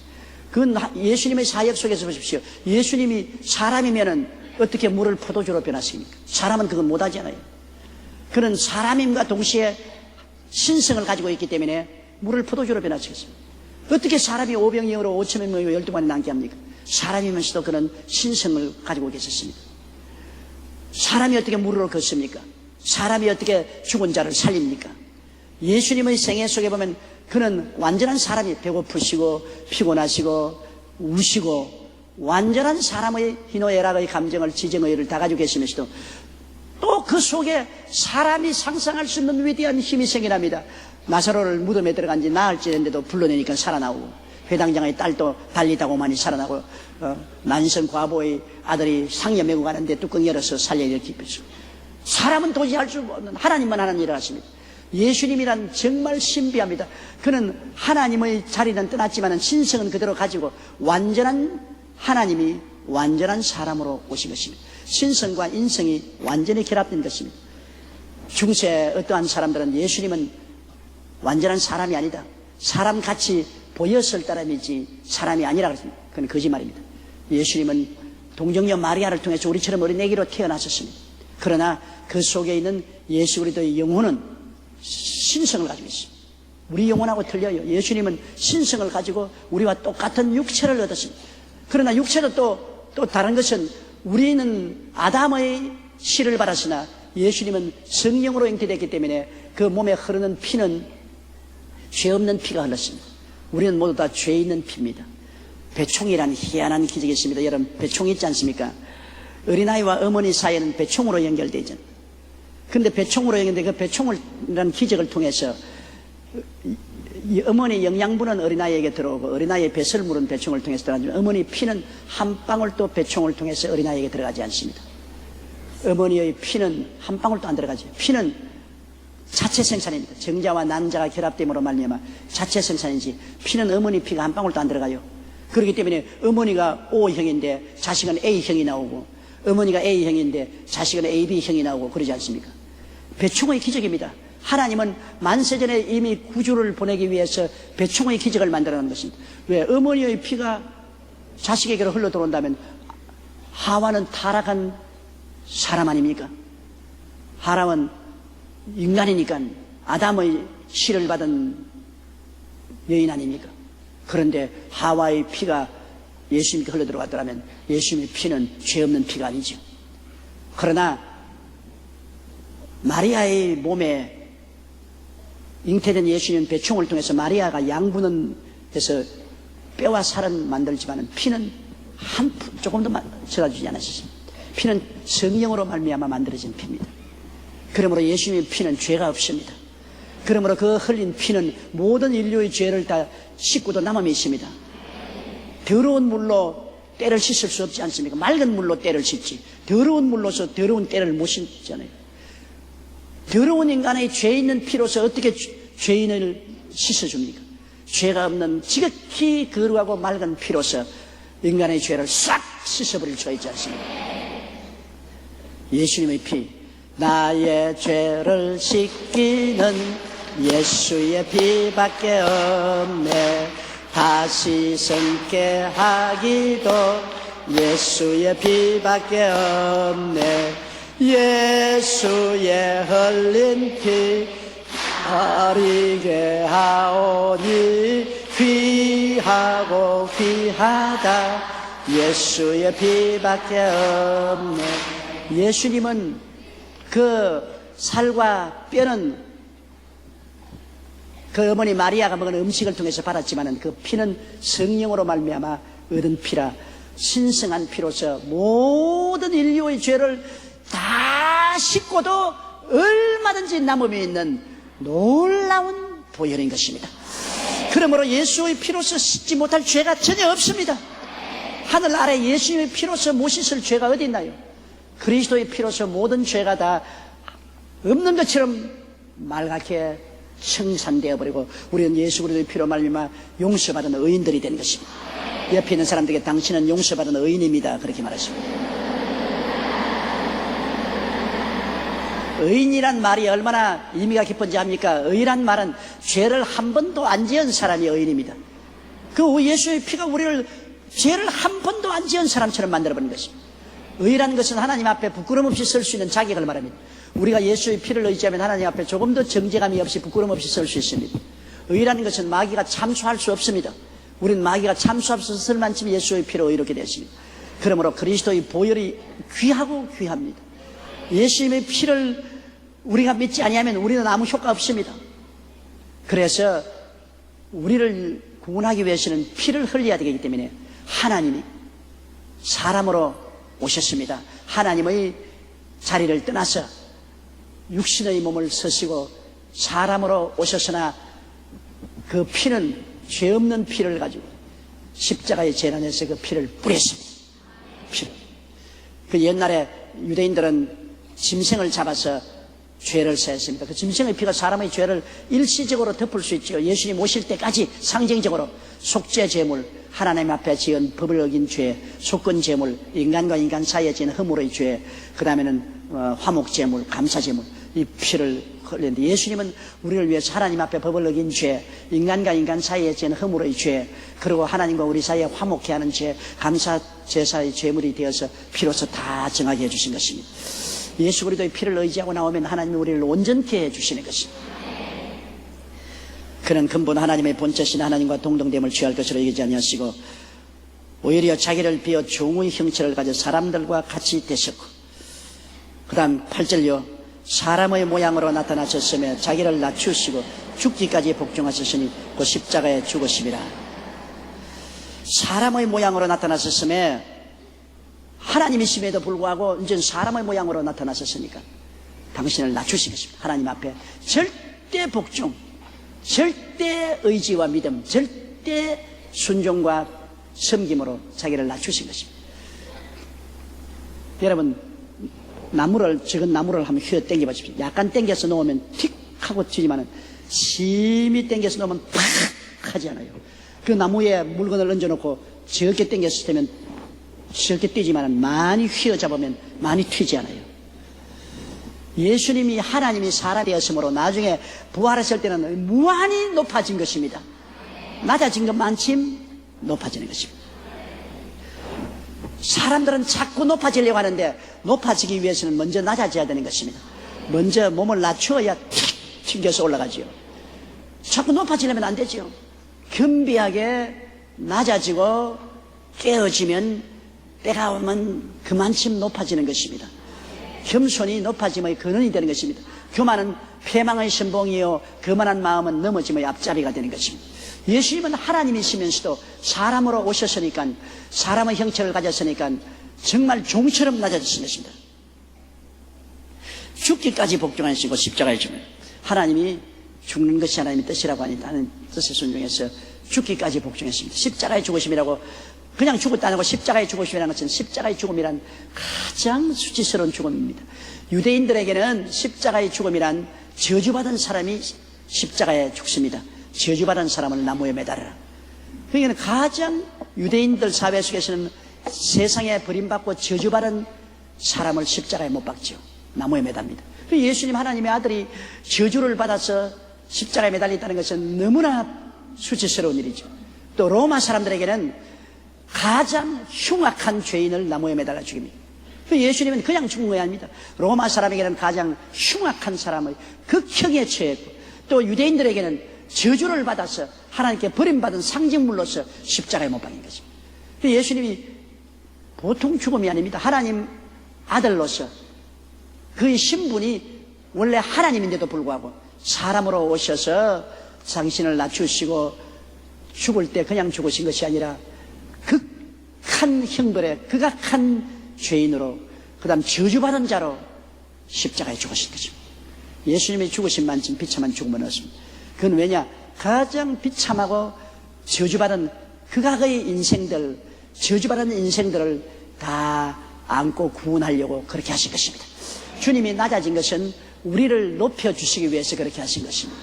그건 예수님의 사역 속에서 보십시오. 예수님이 사람이면은 어떻게 물을 포도주로 변화시킵니까? 사람은 그건 못하잖아요. 그는 사람임과 동시에 신성을 가지고 있기 때문에 물을 포도주로 변화시켰습니다. 어떻게 사람이 5병영으로 5천명이 12만이 남게 합니까? 사람이면서도 그는 신성을 가지고 계셨습니다. 사람이 어떻게 물으로 걷습니까? 사람이 어떻게 죽은 자를 살립니까? 예수님의 생애 속에 보면 그는 완전한 사람이, 배고프시고 피곤하시고 우시고 완전한 사람의 희노애락의 감정을, 지정의를 다 가지고 계시면서도 또 그 속에 사람이 상상할 수 없는 위대한 힘이 생겨납니다. 나사로를 무덤에 들어간 지 나흘째 됐는데도 불러내니까 살아나오고, 회당장의 딸도 달리다고 많이 살아나고, 난성 과부의 아들이 상여 메고 가는데 뚜껑 열어서 살려기를 기쁘시고, 사람은 도저히 할 수 없는 하나님만 하는 일을 하십니다. 예수님이란 정말 신비합니다. 그는 하나님의 자리는 떠났지만 신성은 그대로 가지고 완전한 하나님이 완전한 사람으로 오신 것입니다. 신성과 인성이 완전히 결합된 것입니다. 중세 어떠한 사람들은 예수님은 완전한 사람이 아니다, 사람같이 보였을 따름이지 사람이 아니라 그랬습니다. 그건 거짓말입니다. 예수님은 동정녀 마리아를 통해서 우리처럼 어린애기로 태어나셨습니다. 그러나 그 속에 있는 예수 그리스도의 영혼은 신성을 가지고 있습니다. 우리 영혼하고 틀려요. 예수님은 신성을 가지고 우리와 똑같은 육체를 얻었습니다. 그러나 육체도 또 다른 것은, 우리는 아담의 씨를 받았으나 예수님은 성령으로 잉태됐기 때문에 그 몸에 흐르는 피는 죄 없는 피가 흘렀습니다. 우리는 모두 다 죄 있는 피입니다. 배총이라는 희한한 기적이 있습니다. 여러분, 배총이 있지 않습니까? 어린아이와 어머니 사이에는 배총으로 연결되어 있잖아요. 그런데 배총으로 연결된 그 배총이라는 기적을 통해서 이 어머니 영양분은 어린아이에게 들어오고 어린아이의 배설물은 배총을 통해서 들어가지만 어머니 피는 한 방울도 배총을 통해서 어린아이에게 들어가지 않습니다. 어머니의 피는 한 방울도 안 들어가죠. 피는 자체 생산입니다. 정자와 난자가 결합됨으로 말미암아 자체 생산인지 피는 어머니 피가 한 방울도 안 들어가요. 그렇기 때문에 어머니가 O형인데 자식은 A형이 나오고, 어머니가 A형인데 자식은 AB형이 나오고 그러지 않습니까? 배총의 기적입니다. 하나님은 만세전에 이미 구주를 보내기 위해서 배총의 기적을 만들어 놓은 것입니다. 왜? 어머니의 피가 자식에게로 흘러 들어온다면 하와는 타락한 사람 아닙니까? 하람은 인간이니까 아담의 씨를 받은 여인 아닙니까? 그런데 하와의 피가 예수님께 흘러 들어갔더라면 예수님의 피는 죄 없는 피가 아니죠. 그러나 마리아의 몸에 잉태된 예수님 배총을 통해서 마리아가 양분은 해서 뼈와 살은 만들지만 피는 한 조금도 젖어주지 않았습니다. 피는 성령으로 말미암아 만들어진 피입니다. 그러므로 예수님의 피는 죄가 없습니다. 그러므로 그 흘린 피는 모든 인류의 죄를 다 씻고도 남음이 있습니다. 더러운 물로 때를 씻을 수 없지 않습니까? 맑은 물로 때를 씻지 더러운 물로서 더러운 때를 못 씻잖아요. 더러운 인간의 죄 있는 피로서 어떻게 죄인을 씻어줍니까? 죄가 없는 지극히 거룩하고 맑은 피로서 인간의 죄를 싹 씻어버릴 수가 있지 않습니까? 예수님의 피, 나의 죄를 씻기는 예수의 피밖에 없네. 다시 성게 하기도 예수의 피밖에 없네. 예수의 흘린 피 어리게 하오니 귀하고 귀하다. 예수의 피밖에 없네. 예수님은 그 살과 뼈는 그 어머니 마리아가 먹은 음식을 통해서 받았지만 그 피는 성령으로 말미암아 얻은 피라 신성한 피로서 모든 인류의 죄를 다 씻고도 얼마든지 남음이 있는 놀라운 보혈인 것입니다. 그러므로 예수의 피로서 씻지 못할 죄가 전혀 없습니다. 하늘 아래 예수의 피로서 못 씻을 죄가 어디 있나요? 그리스도의 피로서 모든 죄가 다 없는 것처럼 맑게 청산되어 버리고 우리는 예수 그리스도의 피로 말미암아 용서받은 의인들이 된 것입니다. 옆에 있는 사람들에게 당신은 용서받은 의인입니다 그렇게 말하십니다. 의인이란 말이 얼마나 의미가 깊은지 압니까? 의란 말은 죄를 한 번도 안 지은 사람이 의인입니다. 그 예수의 피가 우리를 죄를 한 번도 안 지은 사람처럼 만들어버린 것입니다. 의라는 것은 하나님 앞에 부끄럼 없이 설 수 있는 자격을 말합니다. 우리가 예수의 피를 의지하면 하나님 앞에 조금도 정죄감이 없이 부끄럼 없이 설 수 있습니다. 의라는 것은 마귀가 참수할 수 없습니다. 우리는 마귀가 참수할 수 없을 만큼 예수의 피로 의롭게 되었습니다. 그러므로 그리스도의 보혈이 귀하고 귀합니다. 예수님의 피를 우리가 믿지 아니하면 우리는 아무 효과 없습니다. 그래서 우리를 구원하기 위해서는 피를 흘려야 되기 때문에 하나님이 사람으로 오셨습니다. 하나님의 자리를 떠나서 육신의 몸을 쓰시고 사람으로 오셨으나 그 피는 죄 없는 피를 가지고 십자가의 재단에서 그 피를 뿌렸습니다. 피를. 그 옛날에 유대인들은 짐승을 잡아서 죄를 사했습니다. 그 짐승의 피가 사람의 죄를 일시적으로 덮을 수 있죠. 예수님 오실 때까지 상징적으로 속죄 제물, 하나님 앞에 지은 법을 어긴 죄, 속건 제물, 인간과 인간 사이에 지은 허물의 죄, 그 다음에는 화목 제물, 감사 제물, 이 피를 흘렸는데 예수님은 우리를 위해서 하나님 앞에 법을 어긴 죄, 인간과 인간 사이에 지은 허물의 죄, 그리고 하나님과 우리 사이에 화목케 하는 죄, 감사 제사의 제물이 되어서 피로서 다 정하게 해주신 것입니다. 예수 그리스도의 피를 의지하고 나오면 하나님이 우리를 온전케 해주시는 것입니다. 그는 근본 하나님의 본체신 하나님과 동등됨을 취할 것으로 여기지 아니하시고 오히려 자기를 비어 종의 형체를 가져 사람들과 같이 되셨고 그 다음 8절요 사람의 모양으로 나타나셨으며 자기를 낮추시고 죽기까지 복종하셨으니 그 십자가에 죽으심이라. 사람의 모양으로 나타나셨으며 하나님이심에도 불구하고 이제 사람의 모양으로 나타나셨으니까 당신을 낮추신 것입니다. 하나님 앞에 절대 복종, 절대 의지와 믿음, 절대 순종과 섬김으로 자기를 낮추신 것입니다. 여러분 나무를 적은 나무를 한번 휘어 당겨 보십시오. 약간 당겨서 놓으면 틱 하고 튀지만은 심히 당겨서 놓으면 팍 하지 않아요. 그 나무에 물건을 얹어놓고 적게 당겼을 때면 적게 뛰지만 많이 휘어잡으면 많이 튀지 않아요. 예수님이 하나님이 사람 되었으므로 나중에 부활했을 때는 무한히 높아진 것입니다. 낮아진 것만큼 높아지는 것입니다. 사람들은 자꾸 높아지려고 하는데 높아지기 위해서는 먼저 낮아져야 되는 것입니다. 먼저 몸을 낮추어야 튕겨서 올라가지요. 자꾸 높아지려면 안 되죠. 겸비하게 낮아지고 깨어지면 때가 오면 그만큼 높아지는 것입니다. 겸손이 높아짐의 근원이 되는 것입니다. 교만은 패망의 신봉이요 거만한 마음은 넘어짐의 앞잡이가 되는 것입니다. 예수님은 하나님이시면서도 사람으로 오셨으니까, 사람의 형체를 가졌으니까 정말 종처럼 낮아지신 것입니다. 죽기까지 복종하시고 십자가에 죽는, 하나님이 죽는 것이 하나님의 뜻이라고 하는 뜻에 순종해서 죽기까지 복종했습니다. 십자가의 죽으심이라고, 그냥 죽었다 안 하고 십자가의 죽으심이라는 것은 십자가의 죽음이란 가장 수치스러운 죽음입니다. 유대인들에게는 십자가의 죽음이란 저주받은 사람이 십자가에 죽습니다. 저주받은 사람을 나무에 매달아라. 그러니까 가장 유대인들 사회 속에서는 세상에 버림받고 저주받은 사람을 십자가에 못 박지요. 나무에 매답니다. 예수님 하나님의 아들이 저주를 받아서 십자가에 매달렸다는 것은 너무나 수치스러운 일이죠. 또 로마 사람들에게는 가장 흉악한 죄인을 나무에 매달아 죽입니다. 예수님은 그냥 죽은 것이 아닙니다. 로마 사람에게는 가장 흉악한 사람의 극형에 처했고, 또 유대인들에게는 저주를 받아서 하나님께 버림받은 상징물로서 십자가에 못 박인 것입니다. 예수님이 보통 죽음이 아닙니다. 하나님 아들로서 그의 신분이 원래 하나님인데도 불구하고 사람으로 오셔서 당신을 낮추시고 죽을 때 그냥 죽으신 것이 아니라 극한 형벌의 극악한 죄인으로, 그 다음 저주받은 자로 십자가에 죽으신 것입니다. 예수님의 죽으심만큼 비참한 죽음은 없습니다. 그건 왜냐? 가장 비참하고 저주받은 극악의 인생들, 저주받은 인생들을 다 안고 구원하려고 그렇게 하신 것입니다. 주님이 낮아진 것은 우리를 높여주시기 위해서 그렇게 하신 것입니다.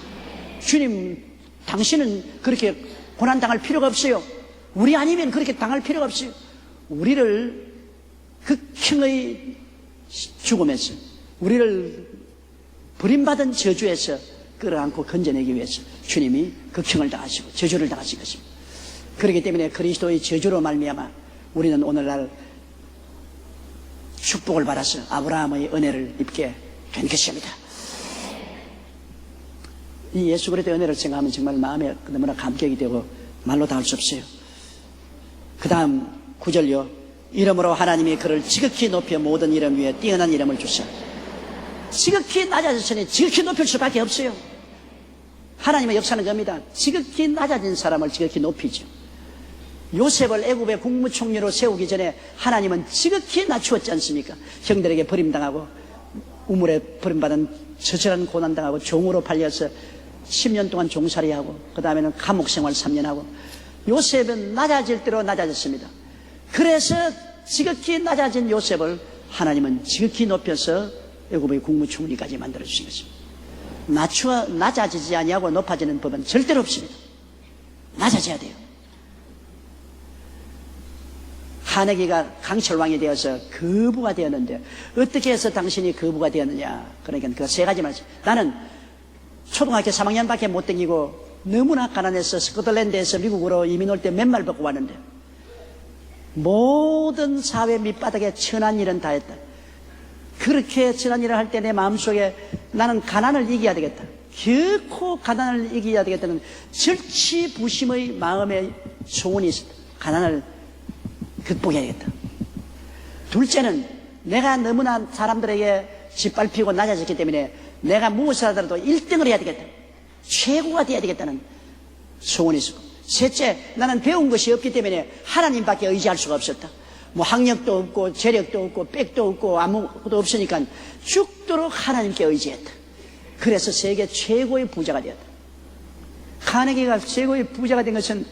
주님, 당신은 그렇게 고난당할 필요가 없어요. 우리 아니면 그렇게 당할 필요가 없어요. 우리를 극형의 죽음에서, 우리를 버림받은 저주에서 끌어안고 건져내기 위해서 주님이 극형을 당하시고 저주를 당하신 것입니다. 그렇기 때문에 그리스도의 저주로 말미암아 우리는 오늘날 축복을 받아서 아브라함의 은혜를 입게 된 것입니다. 이 예수 그리스도의 은혜를 생각하면 정말 마음에 너무나 감격이 되고 말로 다 할 수 없어요. 그 다음 9절요. 이름으로 하나님이 그를 지극히 높여 모든 이름 위에 뛰어난 이름을 주사. 지극히 낮아졌으니 지극히 높일 수밖에 없어요. 하나님의 역사는 겁니다. 지극히 낮아진 사람을 지극히 높이죠. 요셉을 애굽의 국무총리로 세우기 전에 하나님은 지극히 낮추었지 않습니까? 형들에게 버림당하고 우물에 버림받은 처절한 고난당하고 종으로 팔려서 10년 동안 종살이하고 그 다음에는 감옥생활 3년 하고, 요셉은 낮아질 대로 낮아졌습니다. 그래서 지극히 낮아진 요셉을 하나님은 지극히 높여서 애굽의 국무총리까지 만들어주신 것입니다. 낮아지지 아니하고 높아지는 법은 절대로 없습니다. 낮아져야 돼요. 한혜기가 강철왕이 되어서 거부가 되었는데 어떻게 해서 당신이 거부가 되었느냐? 그러니까 그 세 가지 말씀. 나는 초등학교 3학년밖에 못 다니고 너무나 가난해서 스코틀랜드에서 미국으로 이민 올 때 맨발 벗고 왔는데 모든 사회 밑바닥에 천한 일은 다 했다. 그렇게 천한 일을 할 때 내 마음속에 나는 가난을 이겨야 되겠다. 결코 가난을 이겨야 되겠다는 절치부심의 마음의 소원이 있었다. 가난을 극복해야겠다. 둘째는 내가 너무나 사람들에게 짓밟히고 낮아졌기 때문에 내가 무엇을 하더라도 1등을 해야 되겠다. 최고가 돼야 되겠다는 소원이 있었고, 셋째, 나는 배운 것이 없기 때문에 하나님밖에 의지할 수가 없었다. 뭐 학력도 없고 재력도 없고 백도 없고 아무것도 없으니까 죽도록 하나님께 의지했다. 그래서 세계 최고의 부자가 되었다. 카네기가 최고의 부자가 된 것은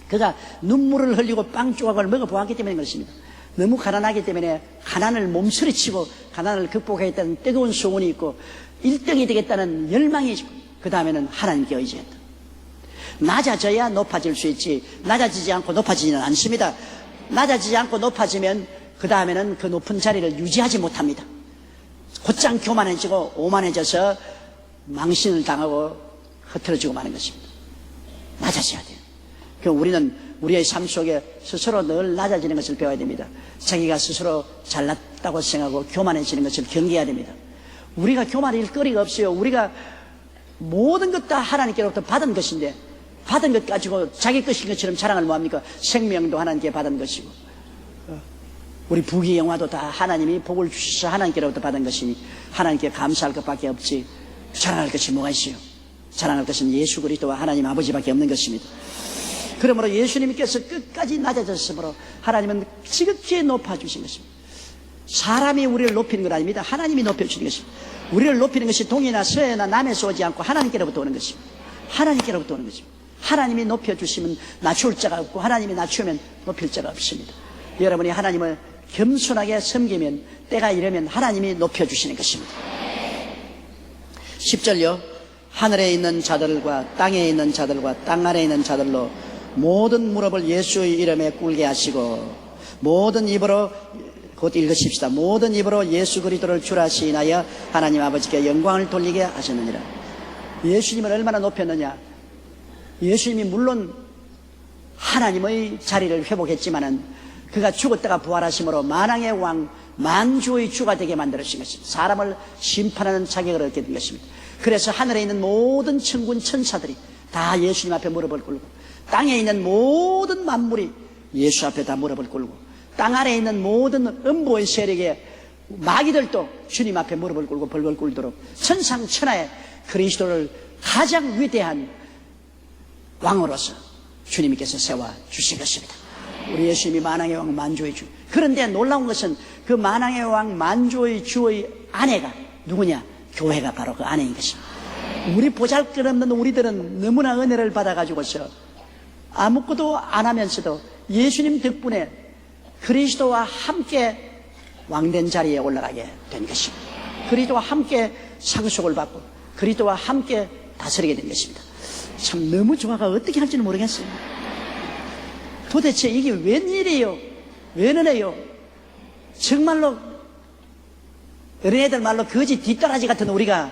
그가 눈물을 흘리고 빵 조각을 먹어보았기 때문인 것입니다. 너무 가난하기 때문에 가난을 몸서리치고 가난을 극복하겠다는 뜨거운 소원이 있고 1등이 되겠다는 열망이 있고, 그 다음에는 하나님께 의지했다. 낮아져야 높아질 수 있지 낮아지지 않고 높아지지는 않습니다. 낮아지지 않고 높아지면 그 다음에는 그 높은 자리를 유지하지 못합니다. 곧장 교만해지고 오만해져서 망신을 당하고 흐트러지고 마는 것입니다. 낮아져야 돼요. 그럼 우리는 우리의 삶 속에 스스로 늘 낮아지는 것을 배워야 됩니다. 자기가 스스로 잘났다고 생각하고 교만해지는 것을 경계해야 됩니다. 우리가 교만할 거리가 없어요. 우리가 모든 것 다 하나님께로부터 받은 것인데 받은 것 가지고 자기 것인 것처럼 자랑을 뭐합니까? 생명도 하나님께 받은 것이고 우리 부귀 영화도 다 하나님이 복을 주셔서 하나님께로부터 받은 것이니 하나님께 감사할 것밖에 없지 자랑할 것이 뭐가 있어요? 자랑할 것은 예수 그리스도와 하나님 아버지밖에 없는 것입니다. 그러므로 예수님께서 끝까지 낮아졌으므로 하나님은 지극히 높아주신 것입니다. 사람이 우리를 높이는 건 아닙니다. 하나님이 높여주는 것입니다. 우리를 높이는 것이 동이나 서해나 남에서 오지 않고 하나님께로부터 오는 것입니다. 하나님께로부터 오는 것입니다. 하나님이 높여주시면 낮출 자가 없고 하나님이 낮추면 높일 자가 없습니다. 여러분이 하나님을 겸손하게 섬기면 때가 이르면 하나님이 높여주시는 것입니다. 10절요. 하늘에 있는 자들과 땅에 있는 자들과 땅 아래에 있는 자들로 모든 무릎을 예수의 이름에 꿇게 하시고 모든 입으로 곧 읽으십시다. 모든 입으로 예수 그리스도를 주라 시인하여 하나님 아버지께 영광을 돌리게 하셨느니라. 예수님을 얼마나 높였느냐. 예수님이 물론 하나님의 자리를 회복했지만은 그가 죽었다가 부활하심으로 만왕의 왕 만주의 주가 되게 만들어진 것입니다. 사람을 심판하는 자격을 얻게 된 것입니다. 그래서 하늘에 있는 모든 천군 천사들이 다 예수님 앞에 무릎을 꿇고 땅에 있는 모든 만물이 예수 앞에 다 무릎을 꿇고 땅 아래에 있는 모든 음보의 세력의 마귀들도 주님 앞에 무릎을 꿇고 벌벌 꿇도록 천상천하에 그리스도를 가장 위대한 왕으로서 주님께서 세워주신 것입니다. 우리 예수님이 만왕의 왕 만주의 주. 그런데 놀라운 것은 그 만왕의 왕 만주의 주의 아내가 누구냐? 교회가 바로 그 아내인 것입니다. 우리 보잘것없는 우리들은 너무나 은혜를 받아가지고서 아무것도 안 하면서도 예수님 덕분에 그리스도와 함께 왕된 자리에 올라가게 된 것입니다. 그리스도와 함께 상속을 받고 그리스도와 함께 다스리게 된 것입니다. 참 너무 좋아가 어떻게 할지는 모르겠어요. 도대체 이게 웬일이에요? 왜 그래요? 정말로 어린애들 말로 거지 뒷다라지 같은 우리가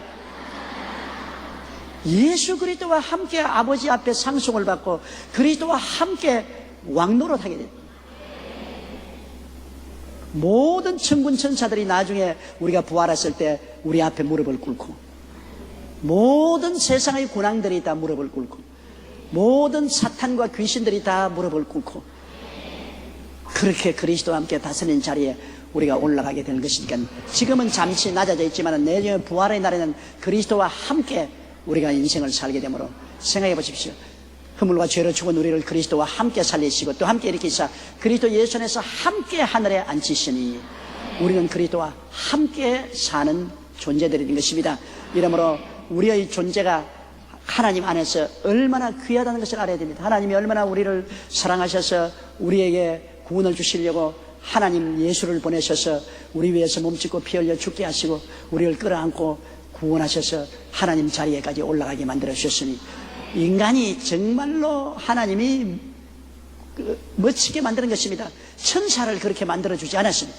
예수 그리스도와 함께 아버지 앞에 상속을 받고 그리스도와 함께 왕노릇하게 됩니다. 모든 천군 천사들이 나중에 우리가 부활했을 때 우리 앞에 무릎을 꿇고 모든 세상의 군왕들이 다 무릎을 꿇고 모든 사탄과 귀신들이 다 무릎을 꿇고 그렇게 그리스도와 함께 다스리는 자리에 우리가 올라가게 되는 것이니까 지금은 잠시 낮아져 있지만 내년 부활의 날에는 그리스도와 함께 우리가 인생을 살게 되므로 생각해 보십시오. 허물과 죄로 죽은 우리를 그리스도와 함께 살리시고 또 함께 일으키사 그리스도 예수 안에서 함께 하늘에 앉히시니 우리는 그리스도와 함께 사는 존재들이 된 것입니다. 이러므로 우리의 존재가 하나님 안에서 얼마나 귀하다는 것을 알아야 됩니다. 하나님이 얼마나 우리를 사랑하셔서 우리에게 구원을 주시려고 하나님 예수를 보내셔서 우리 위해서 몸짓고 피 흘려 죽게 하시고 우리를 끌어안고 구원하셔서 하나님 자리에까지 올라가게 만들어 주셨으니 인간이 정말로 하나님이 멋지게 만드는 것입니다. 천사를 그렇게 만들어주지 않았습니다.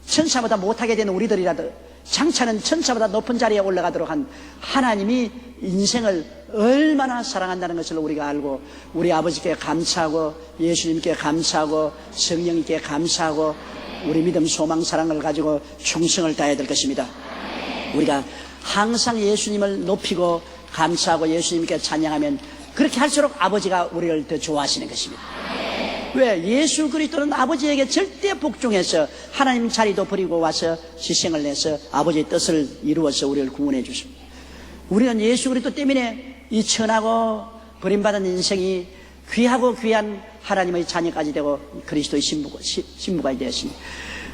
천사보다 못하게 된 우리들이라도 장차는 천사보다 높은 자리에 올라가도록 한 하나님이 인생을 얼마나 사랑한다는 것을 우리가 알고 우리 아버지께 감사하고 예수님께 감사하고 성령님께 감사하고 우리 믿음 소망 사랑을 가지고 충성을 다해야 될 것입니다. 우리가 항상 예수님을 높이고 감사하고 예수님께 찬양하면 그렇게 할수록 아버지가 우리를 더 좋아하시는 것입니다. 왜? 예수 그리스도는 아버지에게 절대 복종해서 하나님 자리도 버리고 와서 희생을 내서 아버지의 뜻을 이루어서 우리를 구원해 주십니다. 우리는 예수 그리스도 때문에 이 천하고 버림받은 인생이 귀하고 귀한 하나님의 자녀까지 되고 그리스도의 신부가 되었습니다.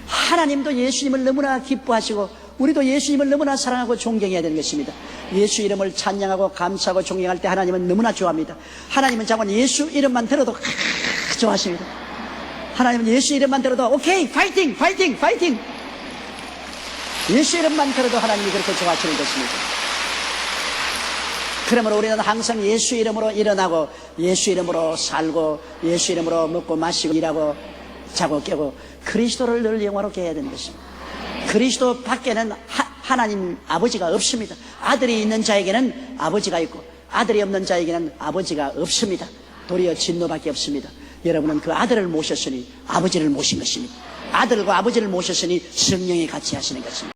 하나님도 예수님을 너무나 기뻐하시고 우리도 예수님을 너무나 사랑하고 존경해야 되는 것입니다. 예수 이름을 찬양하고 감사하고 존경할 때 하나님은 너무나 좋아합니다. 하나님은 자꾸 예수 이름만 들어도 좋아하십니다. 하나님은 예수 이름만 들어도 오케이 파이팅 파이팅 파이팅 예수 이름만 들어도 하나님이 그렇게 좋아하시는 것입니다. 그러므로 우리는 항상 예수 이름으로 일어나고 예수 이름으로 살고 예수 이름으로 먹고 마시고 일하고 자고 깨고 그리스도를 늘 영화롭게 해야 되는 것입니다. 그리스도 밖에는 하나님 아버지가 없습니다. 아들이 있는 자에게는 아버지가 있고 아들이 없는 자에게는 아버지가 없습니다. 도리어 진노밖에 없습니다. 여러분은 그 아들을 모셨으니 아버지를 모신 것입니다. 아들과 아버지를 모셨으니 성령이 같이 하시는 것입니다.